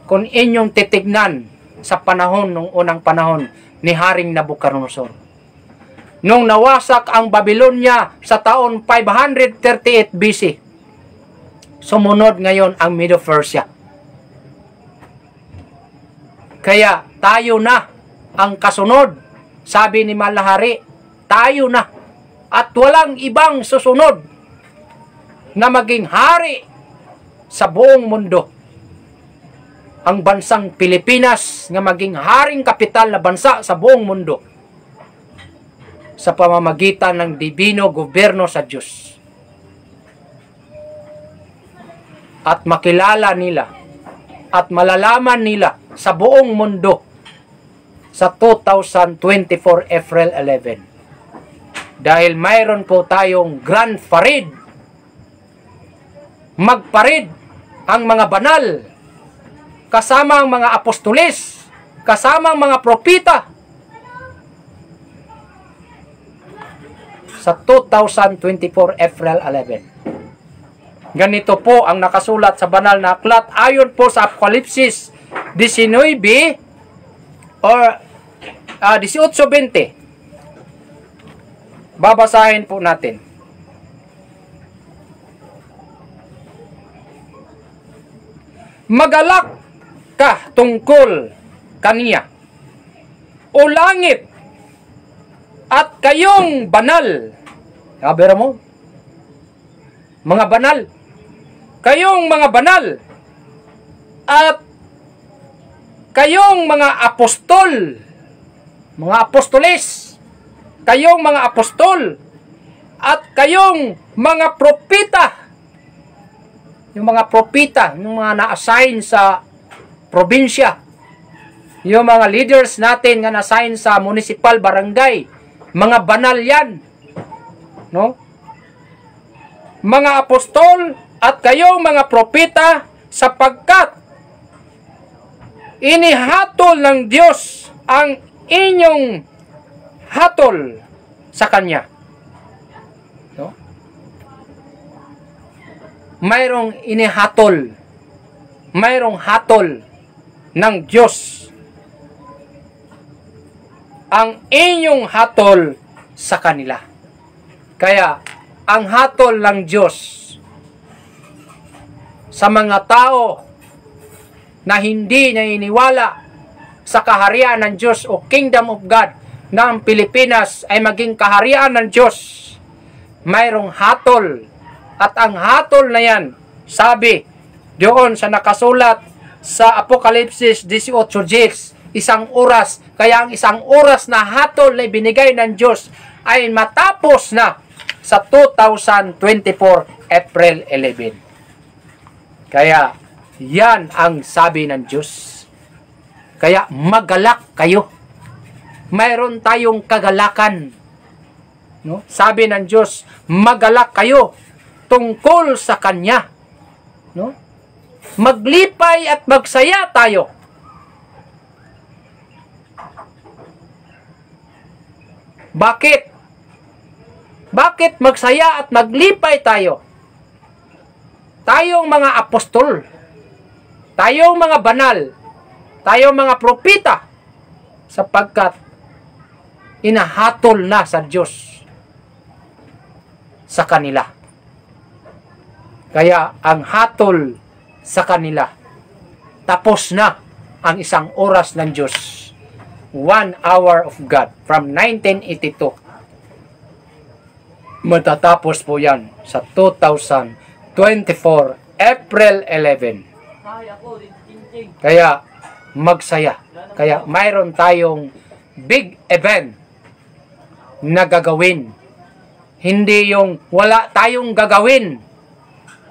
kung inyong titignan sa panahon, nung unang panahon ni Haring Nabucodonosor. Nung nawasak ang Babylonia sa taon 538 BC, sumunod ngayon ang Medo-Persia. Kaya tayo na ang kasunod. Sabi ni Mahal na Hari, tayo na. At walang ibang susunod na maging hari sa buong mundo. Ang bansang Pilipinas nga maging haring kapital na bansa sa buong mundo sa pamamagitan ng Dibino Gobyerno sa Diyos. At makilala nila at malalaman nila sa buong mundo sa 2024 April 11. Dahil mayroon po tayong Grand Parade. Magparid ang mga banal, kasama ang mga apostoles, kasama ang mga propita sa 2024 April 11. Ganito po ang nakasulat sa banal na aklat ayon po sa Apokalipsis 19 or 18:20. Babasahin po natin. magalak ka tungkol kaniya. O langit, at kayong banal. Kabera mo? Mga banal. Kayong mga banal. At kayong mga apostol. Mga apostoles. Kayong mga apostol. At kayong mga propita. Yung mga propita, yung mga na-assign sa probinsya. Yung mga leaders natin nga na-assign sa municipal barangay. Mga banal yan. No? Mga apostol at kayong mga propita, sapagkat inihatol ng Diyos ang inyong hatol sa Kanya. No? Mayroong inihatol. Mayroong hatol ng Diyos. Ang inyong hatol sa kanila. Kaya, ang hatol ng Diyos sa mga tao na hindi naniniwala sa kaharian ng Diyos o Kingdom of God na ang Pilipinas ay maging kaharian ng Diyos, mayroong hatol. At ang hatol na yan, sabi doon sa nakasulat sa Apokalipsis 18:10, isang oras. Kaya ang isang oras na hatol na ibinigay ng Diyos ay matapos na sa 2024 April 11. Kaya yan ang sabi ng Diyos. Kaya magalak kayo. Mayroon tayong kagalakan. No? Sabi ng Diyos, magalak kayo tungkol sa Kanya. No? Maglipay at magsaya tayo. Bakit? Bakit magsaya at maglipay tayo? Tayong mga apostol, tayong mga banal, tayong mga propita, sapagkat inahatol na sa Diyos sa kanila. Kaya ang hatol sa kanila, tapos na ang isang oras ng Diyos. 1 hour of God from 1982. Matatapos po yan sa 2024 April 11. Kaya magsaya. Kaya mayroon tayong big event na gagawin. Hindi yung wala tayong gagawin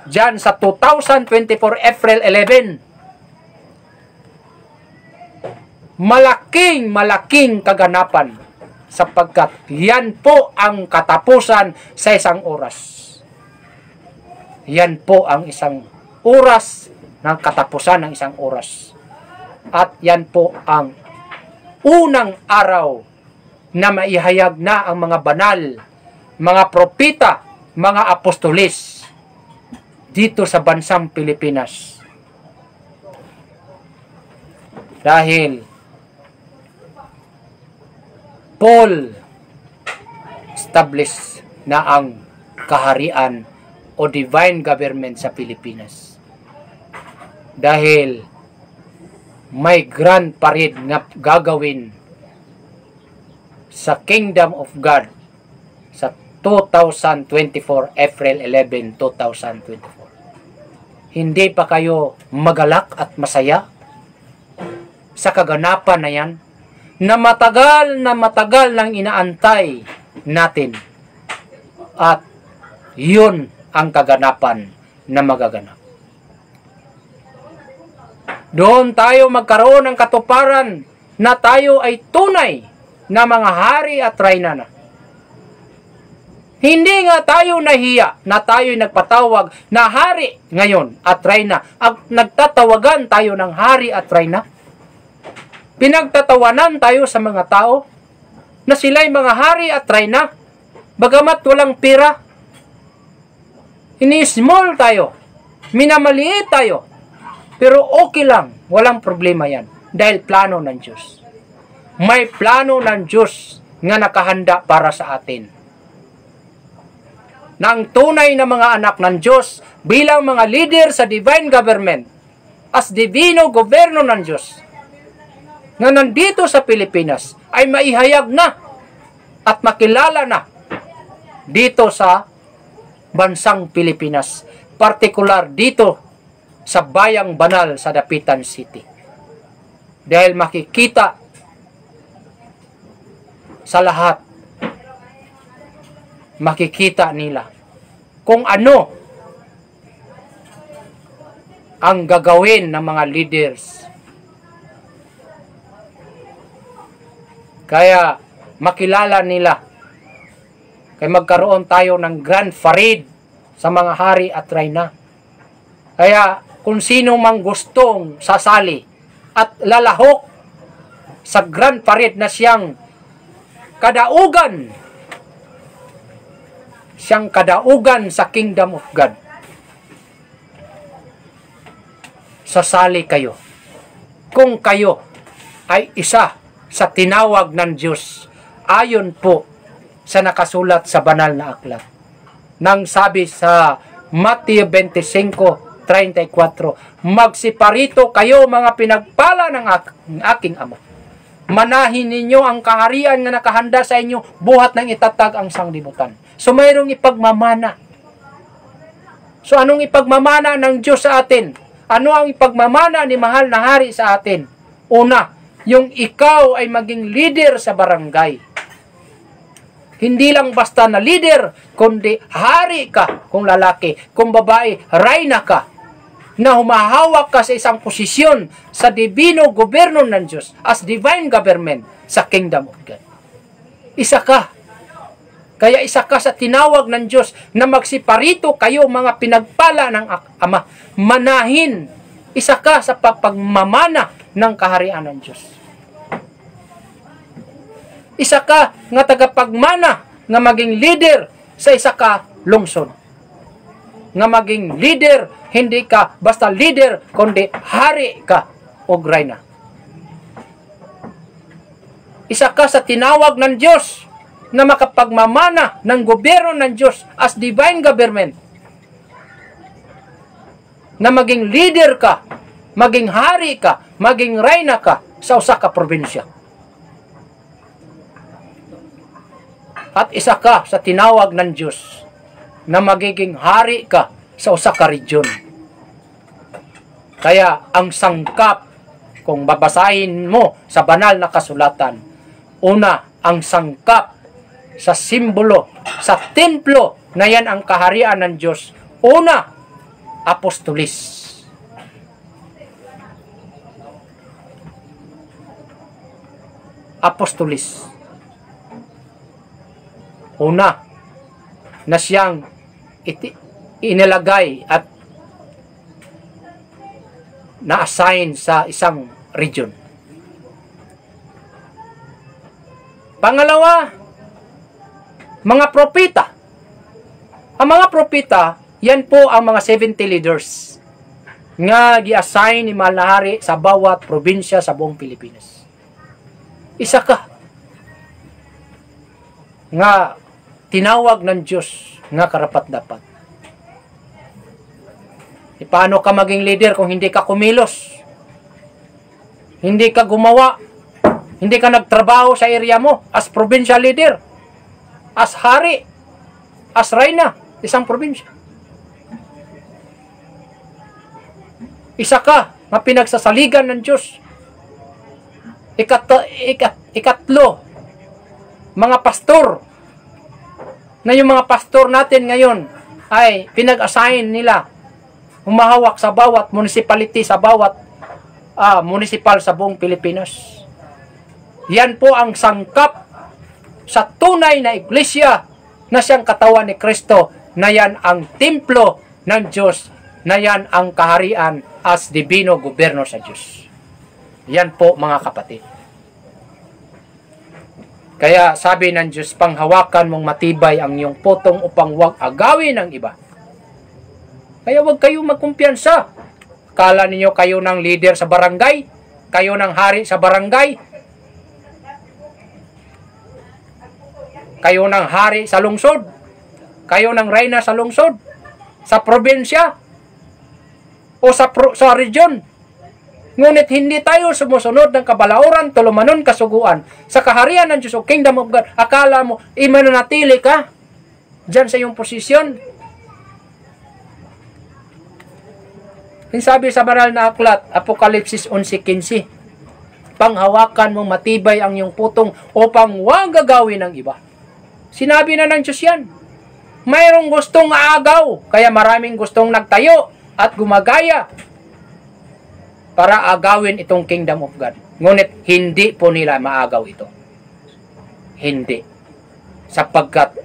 dyan sa 2024 April 11. Malaking kaganapan sapagkat yan po ang katapusan sa isang oras. Yan po ang isang oras ng katapusan ng isang oras. At yan po ang unang araw na maihayag na ang mga banal, mga propita, mga apostolis dito sa bansang Pilipinas. Dahil Paul established na ang kaharian o divine government sa Pilipinas. Dahil may grand parade na gagawin sa Kingdom of God sa 2024 April 11, 2024. Hindi pa kayo magalak at masaya sa kaganapan na yan? Na matagal nang inaantay natin. At yun ang kaganapan na magaganap. Doon tayo magkaroon ng katuparan na tayo ay tunay na mga hari at reyna na. Hindi nga tayo nahiya na tayo nagpatawag na hari ngayon at reyna. Nagtatawagan tayo ng hari at reyna. Pinagtatawanan tayo sa mga tao na sila'y mga hari at reyna, bagamat walang pira. Ini-small tayo, minamaliit tayo, pero okay lang, walang problema yan, dahil plano ng Diyos. May plano ng Diyos nga nakahanda para sa atin. Na ang tunay na mga anak ng Diyos bilang mga leader sa divine government as divino gobyerno ng Diyos na nandito sa Pilipinas ay maihayag na at makilala na dito sa bansang Pilipinas, partikular dito sa Bayang Banal sa Dapitan City. Dahil makikita sa lahat, makikita nila kung ano ang gagawin ng mga leaders. Kaya makilala nila. Kaya magkaroon tayo ng grand parade sa mga hari at reyna. Kaya kung sino mang gustong sasali at lalahok sa grand parade na siyang kadaugan sa kingdom of God, sasali kayo. Kung kayo ay isa sa tinawag ng Diyos, ayon po sa nakasulat sa banal na aklat. Nang sabi sa Matthew 25:34, magsiparito kayo mga pinagpala ng aking Ama. Manahin ninyo ang kaharian na nakahanda sa inyo, buhat ng itatag ang sanglibutan. So mayroong ipagmamana. So anong ipagmamana ng Diyos sa atin? Ano ang ipagmamana ni mahal na hari sa atin? Una, yung ikaw ay maging leader sa barangay. Hindi lang basta na leader, kundi hari ka kung lalaki, kung babae, reyna ka, na humahawak ka sa isang posisyon sa divino gobyerno ng Diyos as divine government sa kingdom of God. Isa ka. Kaya isa ka sa tinawag ng Diyos na magsiparito kayo mga pinagpala ng Ama. Manahin. Isa ka sa pagmamana ng kaharian ng Diyos. Isa ka nga tagapagmana nga maging leader sa isa ka lungsod. Nga maging leader, hindi ka basta leader, kundi hari ka o reyna. Isa ka sa tinawag ng Diyos na makapagmamana ng gobyerno ng Diyos as divine government. Na maging leader ka, maging hari ka, maging reyna ka sa usa ka probinsya. At isa ka sa tinawag ng Diyos na magiging hari ka sa usa ka region. Kaya ang sangkap, kung babasahin mo sa banal na kasulatan, una, ang sangkap sa simbolo, sa templo na yan ang kaharian ng Diyos. Una, apostolis. Apostolis. Una, na siyang inilagay at na-assign sa isang region. Pangalawa, mga propeta. Ang mga propeta, yan po ang mga 70 leaders nga gi-assign ni mahal na hari sa bawat probinsya sa buong Pilipinas. Isa ka nga tinawag ng Diyos nga karapat-dapat. Paano ka maging leader kung hindi ka kumilos? Hindi ka gumawa? Hindi ka nagtrabaho sa area mo as provincial leader? As hari? As reyna? Isang probinsya? Isa ka na pinagsasaligan ng Diyos. Ikatlo, mga pastor. Na yung mga pastor natin ngayon ay pinag-assign nila humahawak sa bawat municipality, sa bawat municipal sa buong Pilipinas. Yan po ang sangkap sa tunay na iglesia na siyang katawan ni Kristo, na yan ang templo ng Diyos, na yan ang kaharian as divino gobyerno sa Diyos. Yan po mga kapatid. Kaya sabi ng Diyos, panghawakan mong matibay ang iyong putong upang huwag agawin ng iba. Kaya huwag kayong magkumpiyansa. Kala ninyo kayo ng leader sa barangay, kayo ng hari sa barangay, kayo ng hari sa lungsod, kayo ng reyna sa lungsod, sa probinsya, o sa region. Ngunit hindi tayo sumusunod ng kabalauran, tulumanon, kasuguan sa kaharian ng Diyos o kingdom of God. Akala mo, imananatili ka dyan sa iyong posisyon. Sabi sa banal na aklat, Apokalipsis 11:15, panghawakan mong matibay ang iyong putong upang huwag gagawin ng iba. Sinabi na ng Diyos yan. Mayroong gustong aagaw, kaya maraming gustong nagtayo at gumagaya para agawin itong kingdom of God. Ngunit hindi po nila maagaw ito. Hindi. Sapagkat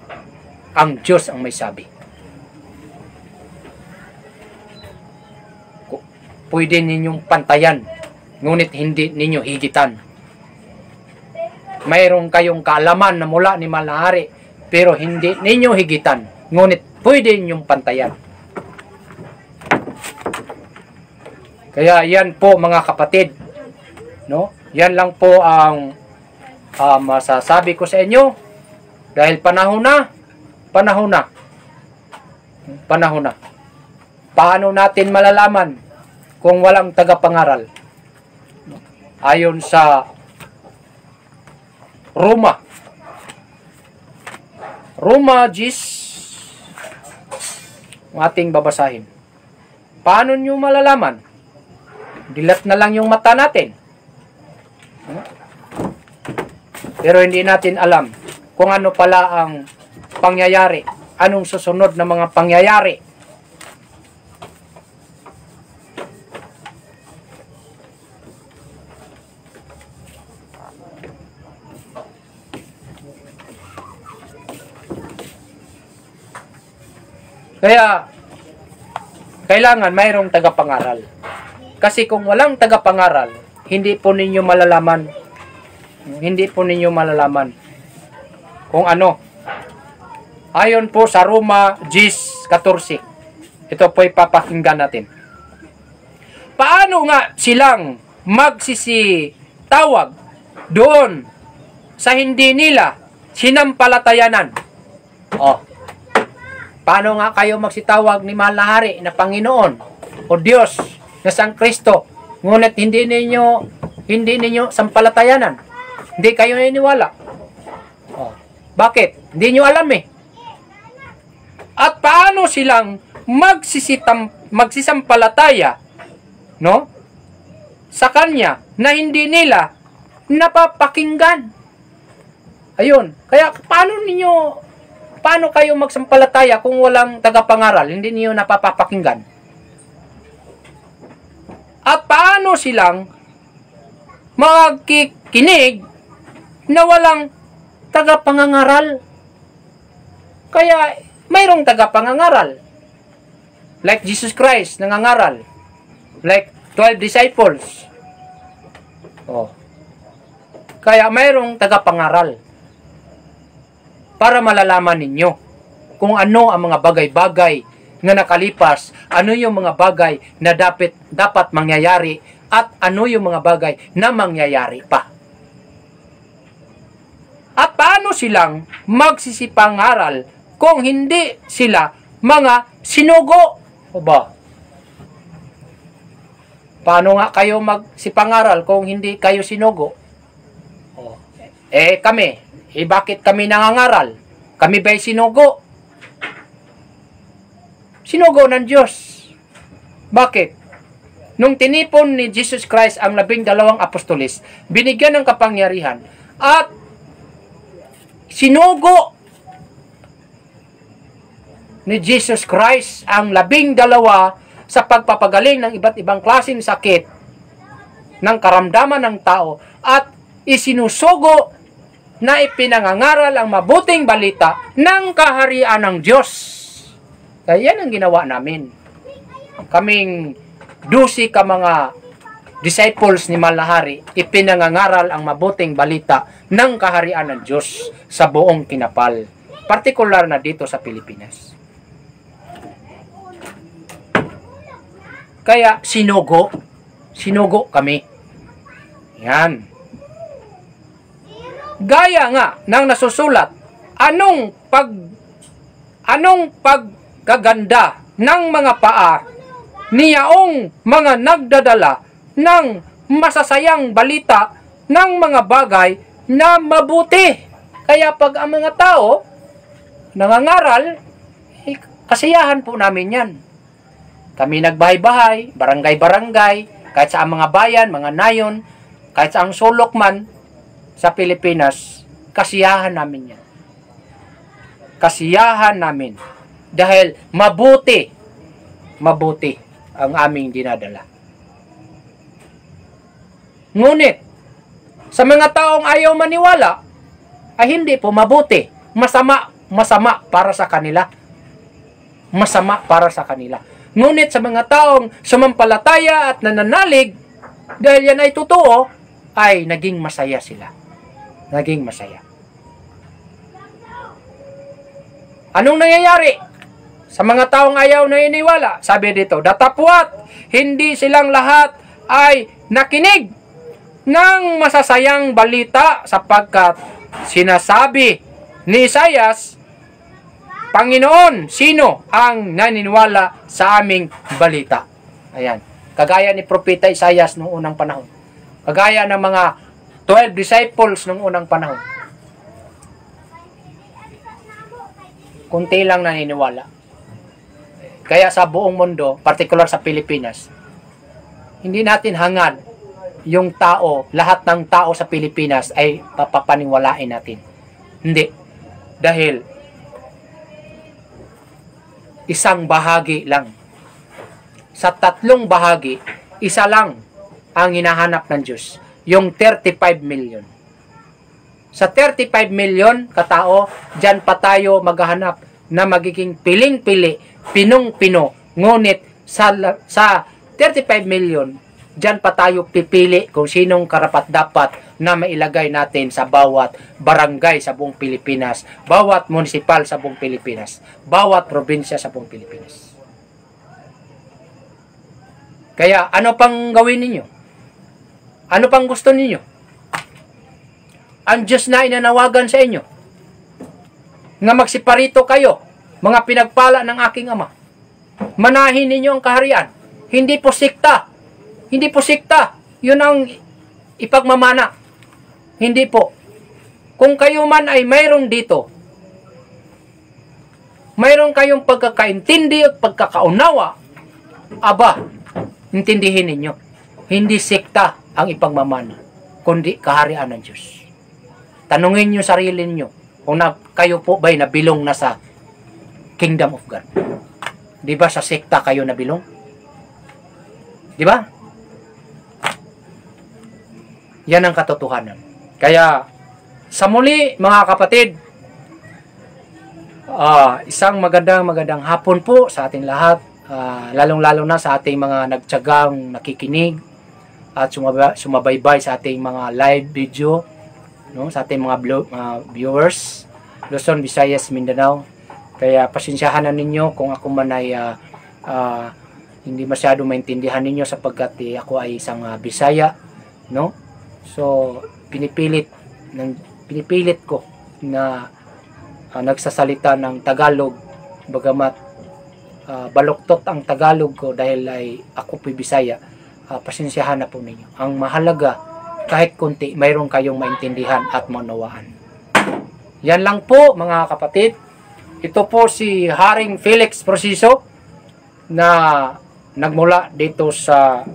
ang Diyos ang may sabi. Pwede ninyong pantayan, ngunit hindi ninyo higitan. Mayroon kayong kaalaman na mula ni Malahari, pero hindi ninyo higitan, ngunit pwede ninyong pantayan. Kaya yan po mga kapatid, no? Yan lang po ang masasabi ko sa inyo, dahil panahon na. Paano natin malalaman kung walang tagapangaral? Ayon sa Roma 10, ating babasahin. Paano nyo malalaman? Dilat na lang yung mata natin. Pero hindi natin alam kung ano pala ang pangyayari. Anong susunod na mga pangyayari. Kaya, kailangan mayroong tagapangaral. Kasi kung walang tagapangaral, hindi po ninyo malalaman kung ano. Ayon po sa Roma 10:14. Ito po ipapakinggan natin. Paano nga silang magsisitawag doon sa hindi nila sinampalatayanan? Paano nga kayo magsitawag ni mahal na hari na Panginoon o Diyos na Sang Kristo, ngunit hindi ninyo sampalatayanan? Hindi kayo naniniwala. Bakit? Hindi nyo alam eh. At paano silang magsisampalataya, no? Sa Kanya na hindi nila napapakinggan. Ayun. Kaya paano kayo magsampalataya kung walang tagapangaral? Hindi niyo napapakinggan. At paano silang magkikinig na walang tagapangangaral? Kaya mayroong tagapangangaral. Like Jesus Christ, nangangaral. Like 12 disciples. Kaya mayroong tagapangaral. Para malalaman ninyo kung ano ang mga bagay-bagay na nakalipas, ano yung mga bagay na dapat mangyayari, at ano yung mga bagay na mangyayari pa. At paano silang magsisipangaral kung hindi sila mga sinugo? Paano nga kayo magsipangaral kung hindi kayo sinugo? Kami, bakit kami nangangaral? Kami ba'y sinugo? Sinugo ng Diyos. Bakit? Nung tinipon ni Jesus Christ ang 12 apostoles, binigyan ng kapangyarihan at sinugo ni Jesus Christ ang 12 sa pagpapagaling ng iba't ibang klaseng sakit ng karamdaman ng tao, at isinusugo na ipinangangaral ang mabuting balita ng kaharian ng Diyos. Kaya yan ang ginawa namin. Kaming 12 ka mga disciples ni Malahari, ipinangangaral ang mabuting balita ng kaharian ng Diyos sa buong kinapal. Partikular na dito sa Pilipinas. Kaya sinugo kami. Yan. Gaya nga ng nasusulat, anong pagkaganda ng mga paa niyaong mga nagdadala ng masasayang balita ng mga bagay na mabuti. Kaya pag ang mga tao nangangaral, kasiyahan po namin yan. Kami nagbahay-bahay, barangay-barangay, kahit sa mga bayan, mga nayon, kahit sa ang sulok man sa Pilipinas, kasiyahan namin yan. Kasiyahan namin. Dahil mabuti ang aming dinadala. Ngunit, sa mga taong ayaw maniwala, ay hindi po mabuti. Masama para sa kanila. Masama para sa kanila. Ngunit sa mga taong sumampalataya at nananalig, dahil yan ay totoo, ay naging masaya sila. Naging masaya. Anong nangyayari sa mga taong ayaw na iniwala? Sabi dito, datapwat, hindi silang lahat ay nakinig ng masasayang balita sapagkat sinasabi ni Isaias, Panginoon, sino ang naniniwala sa aming balita? Ayan. Kagaya ni Propeta Isaias noong unang panahon. Kagaya ng mga 12 disciples noong unang panahon. Kunti lang naniniwala. Kaya sa buong mundo, particular sa Pilipinas, hindi natin hangad yung tao, lahat ng tao sa Pilipinas ay papapaniwalain natin. Hindi. Dahil isang bahagi lang. Sa 3 bahagi, isa lang ang hinahanap ng Diyos. Yung 35 million. Sa 35 million katao, dyan pa tayo maghahanap na magiging piling-pili, pinong-pino. Ngunit sa 35 million, dyan pa tayo pipili kung sinong karapat-dapat na mailagay natin sa bawat barangay sa buong Pilipinas, bawat munisipal sa buong Pilipinas, bawat probinsya sa buong Pilipinas. Kaya ano pang gawin ninyo? Ano pang gusto ninyo? Ang Diyos na inanawagan sa inyo nga magsiparito kayo, mga pinagpala ng aking Ama. Manahin ninyo ang kaharian. Hindi po sikta. Hindi po sikta. Yun ang ipagmamana. Hindi po. Kung kayo man ay mayroong dito, mayroong kayong pagkakaintindi at pagkakaunawa, aba, intindihin ninyo. Hindi sikta ang ipagmamana, kundi kaharian ng Diyos. Tanungin nyo sarili nyo kung kayo po ba'y nabilong na sa Kingdom of God. Di ba sa sekta kayo nabilong? Di ba? Yan ang katotohanan. Kaya, sa muli, mga kapatid, isang magandang hapon po sa ating lahat, lalong-lalo na sa ating mga nagtiyagang nakikinig at sumabaybay sa ating mga live video, no, sa ating mga viewers, Luzon, Visayas, Mindanao. Kaya pasensyahan na ninyo kung ako man ay hindi masyado maintindihan ninyo sapagkat ako ay isang Bisaya, no? So pinipilit ko na nagsasalita ng Tagalog, bagamat baluktot ang Tagalog ko dahil ay ako po Bisaya. Pasensyahan na po ninyo. Ang mahalaga, kahit kunti, mayroon kayong maintindihan at maunawaan. Yan lang po, mga kapatid. Ito po si Haring Felix Prosiso na nagmula dito sa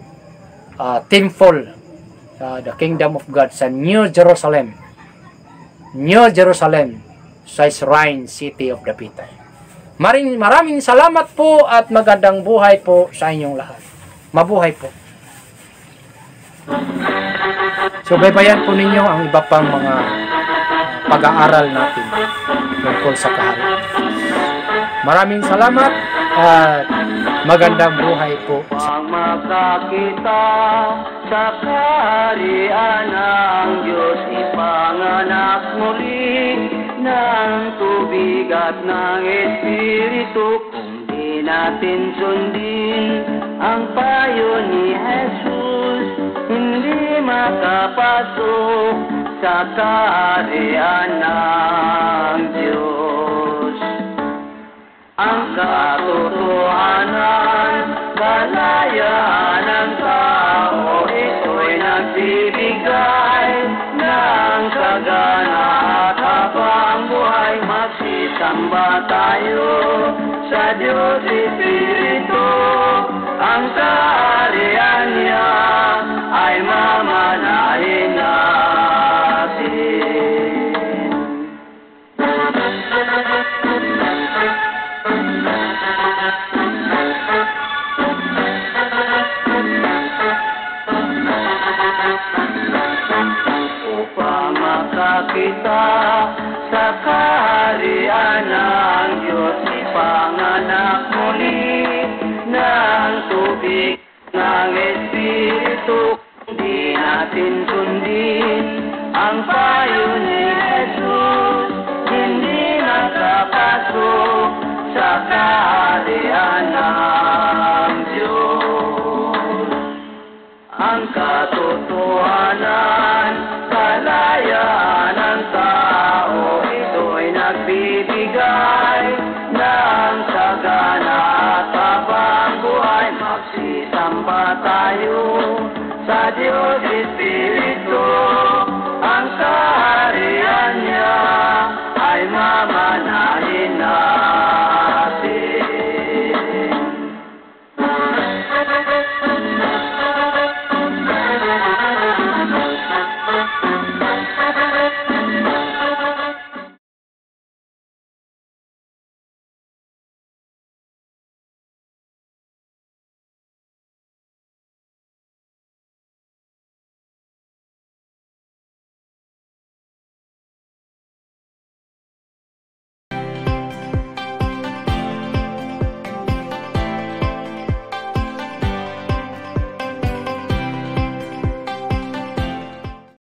Temple, the Kingdom of God sa New Jerusalem. New Jerusalem sa Shrine City of Dapitan. Maraming salamat po at magandang buhay po sa inyong lahat. Mabuhay po. Subaybayan po ninyo ang iba pang mga pag-aaral natin tungkol sa kaharian. Maraming salamat at magandang buhay po. Ang makakita sa kaharian ng Diyos, ipanganak muli ng tubig at ng Espiritu. Kung di natin sundin ang payo ni Jesus, hindi makapasok sa kaharian ng Diyos. Ang katotohanan, kalayaan ng tao magsisamba tayo sa Diyos Espiritu. Ang kaharian niya ay mamanahin natin. Upang makakita sa kaharian ng Diyos, ipanganak muli ng tubig ng Espiritu. Di natin sundin ang payo ni Jesus, hindi nakapasok sa kaharian ng Diyos. Ang katotohanan, kalayaan ng tao, ito'y nagbibigay ng sagana at habang buhay. Magsisamba tayo sa Diyos Espiritu. Ang kaharian niya ay mamanahin natin.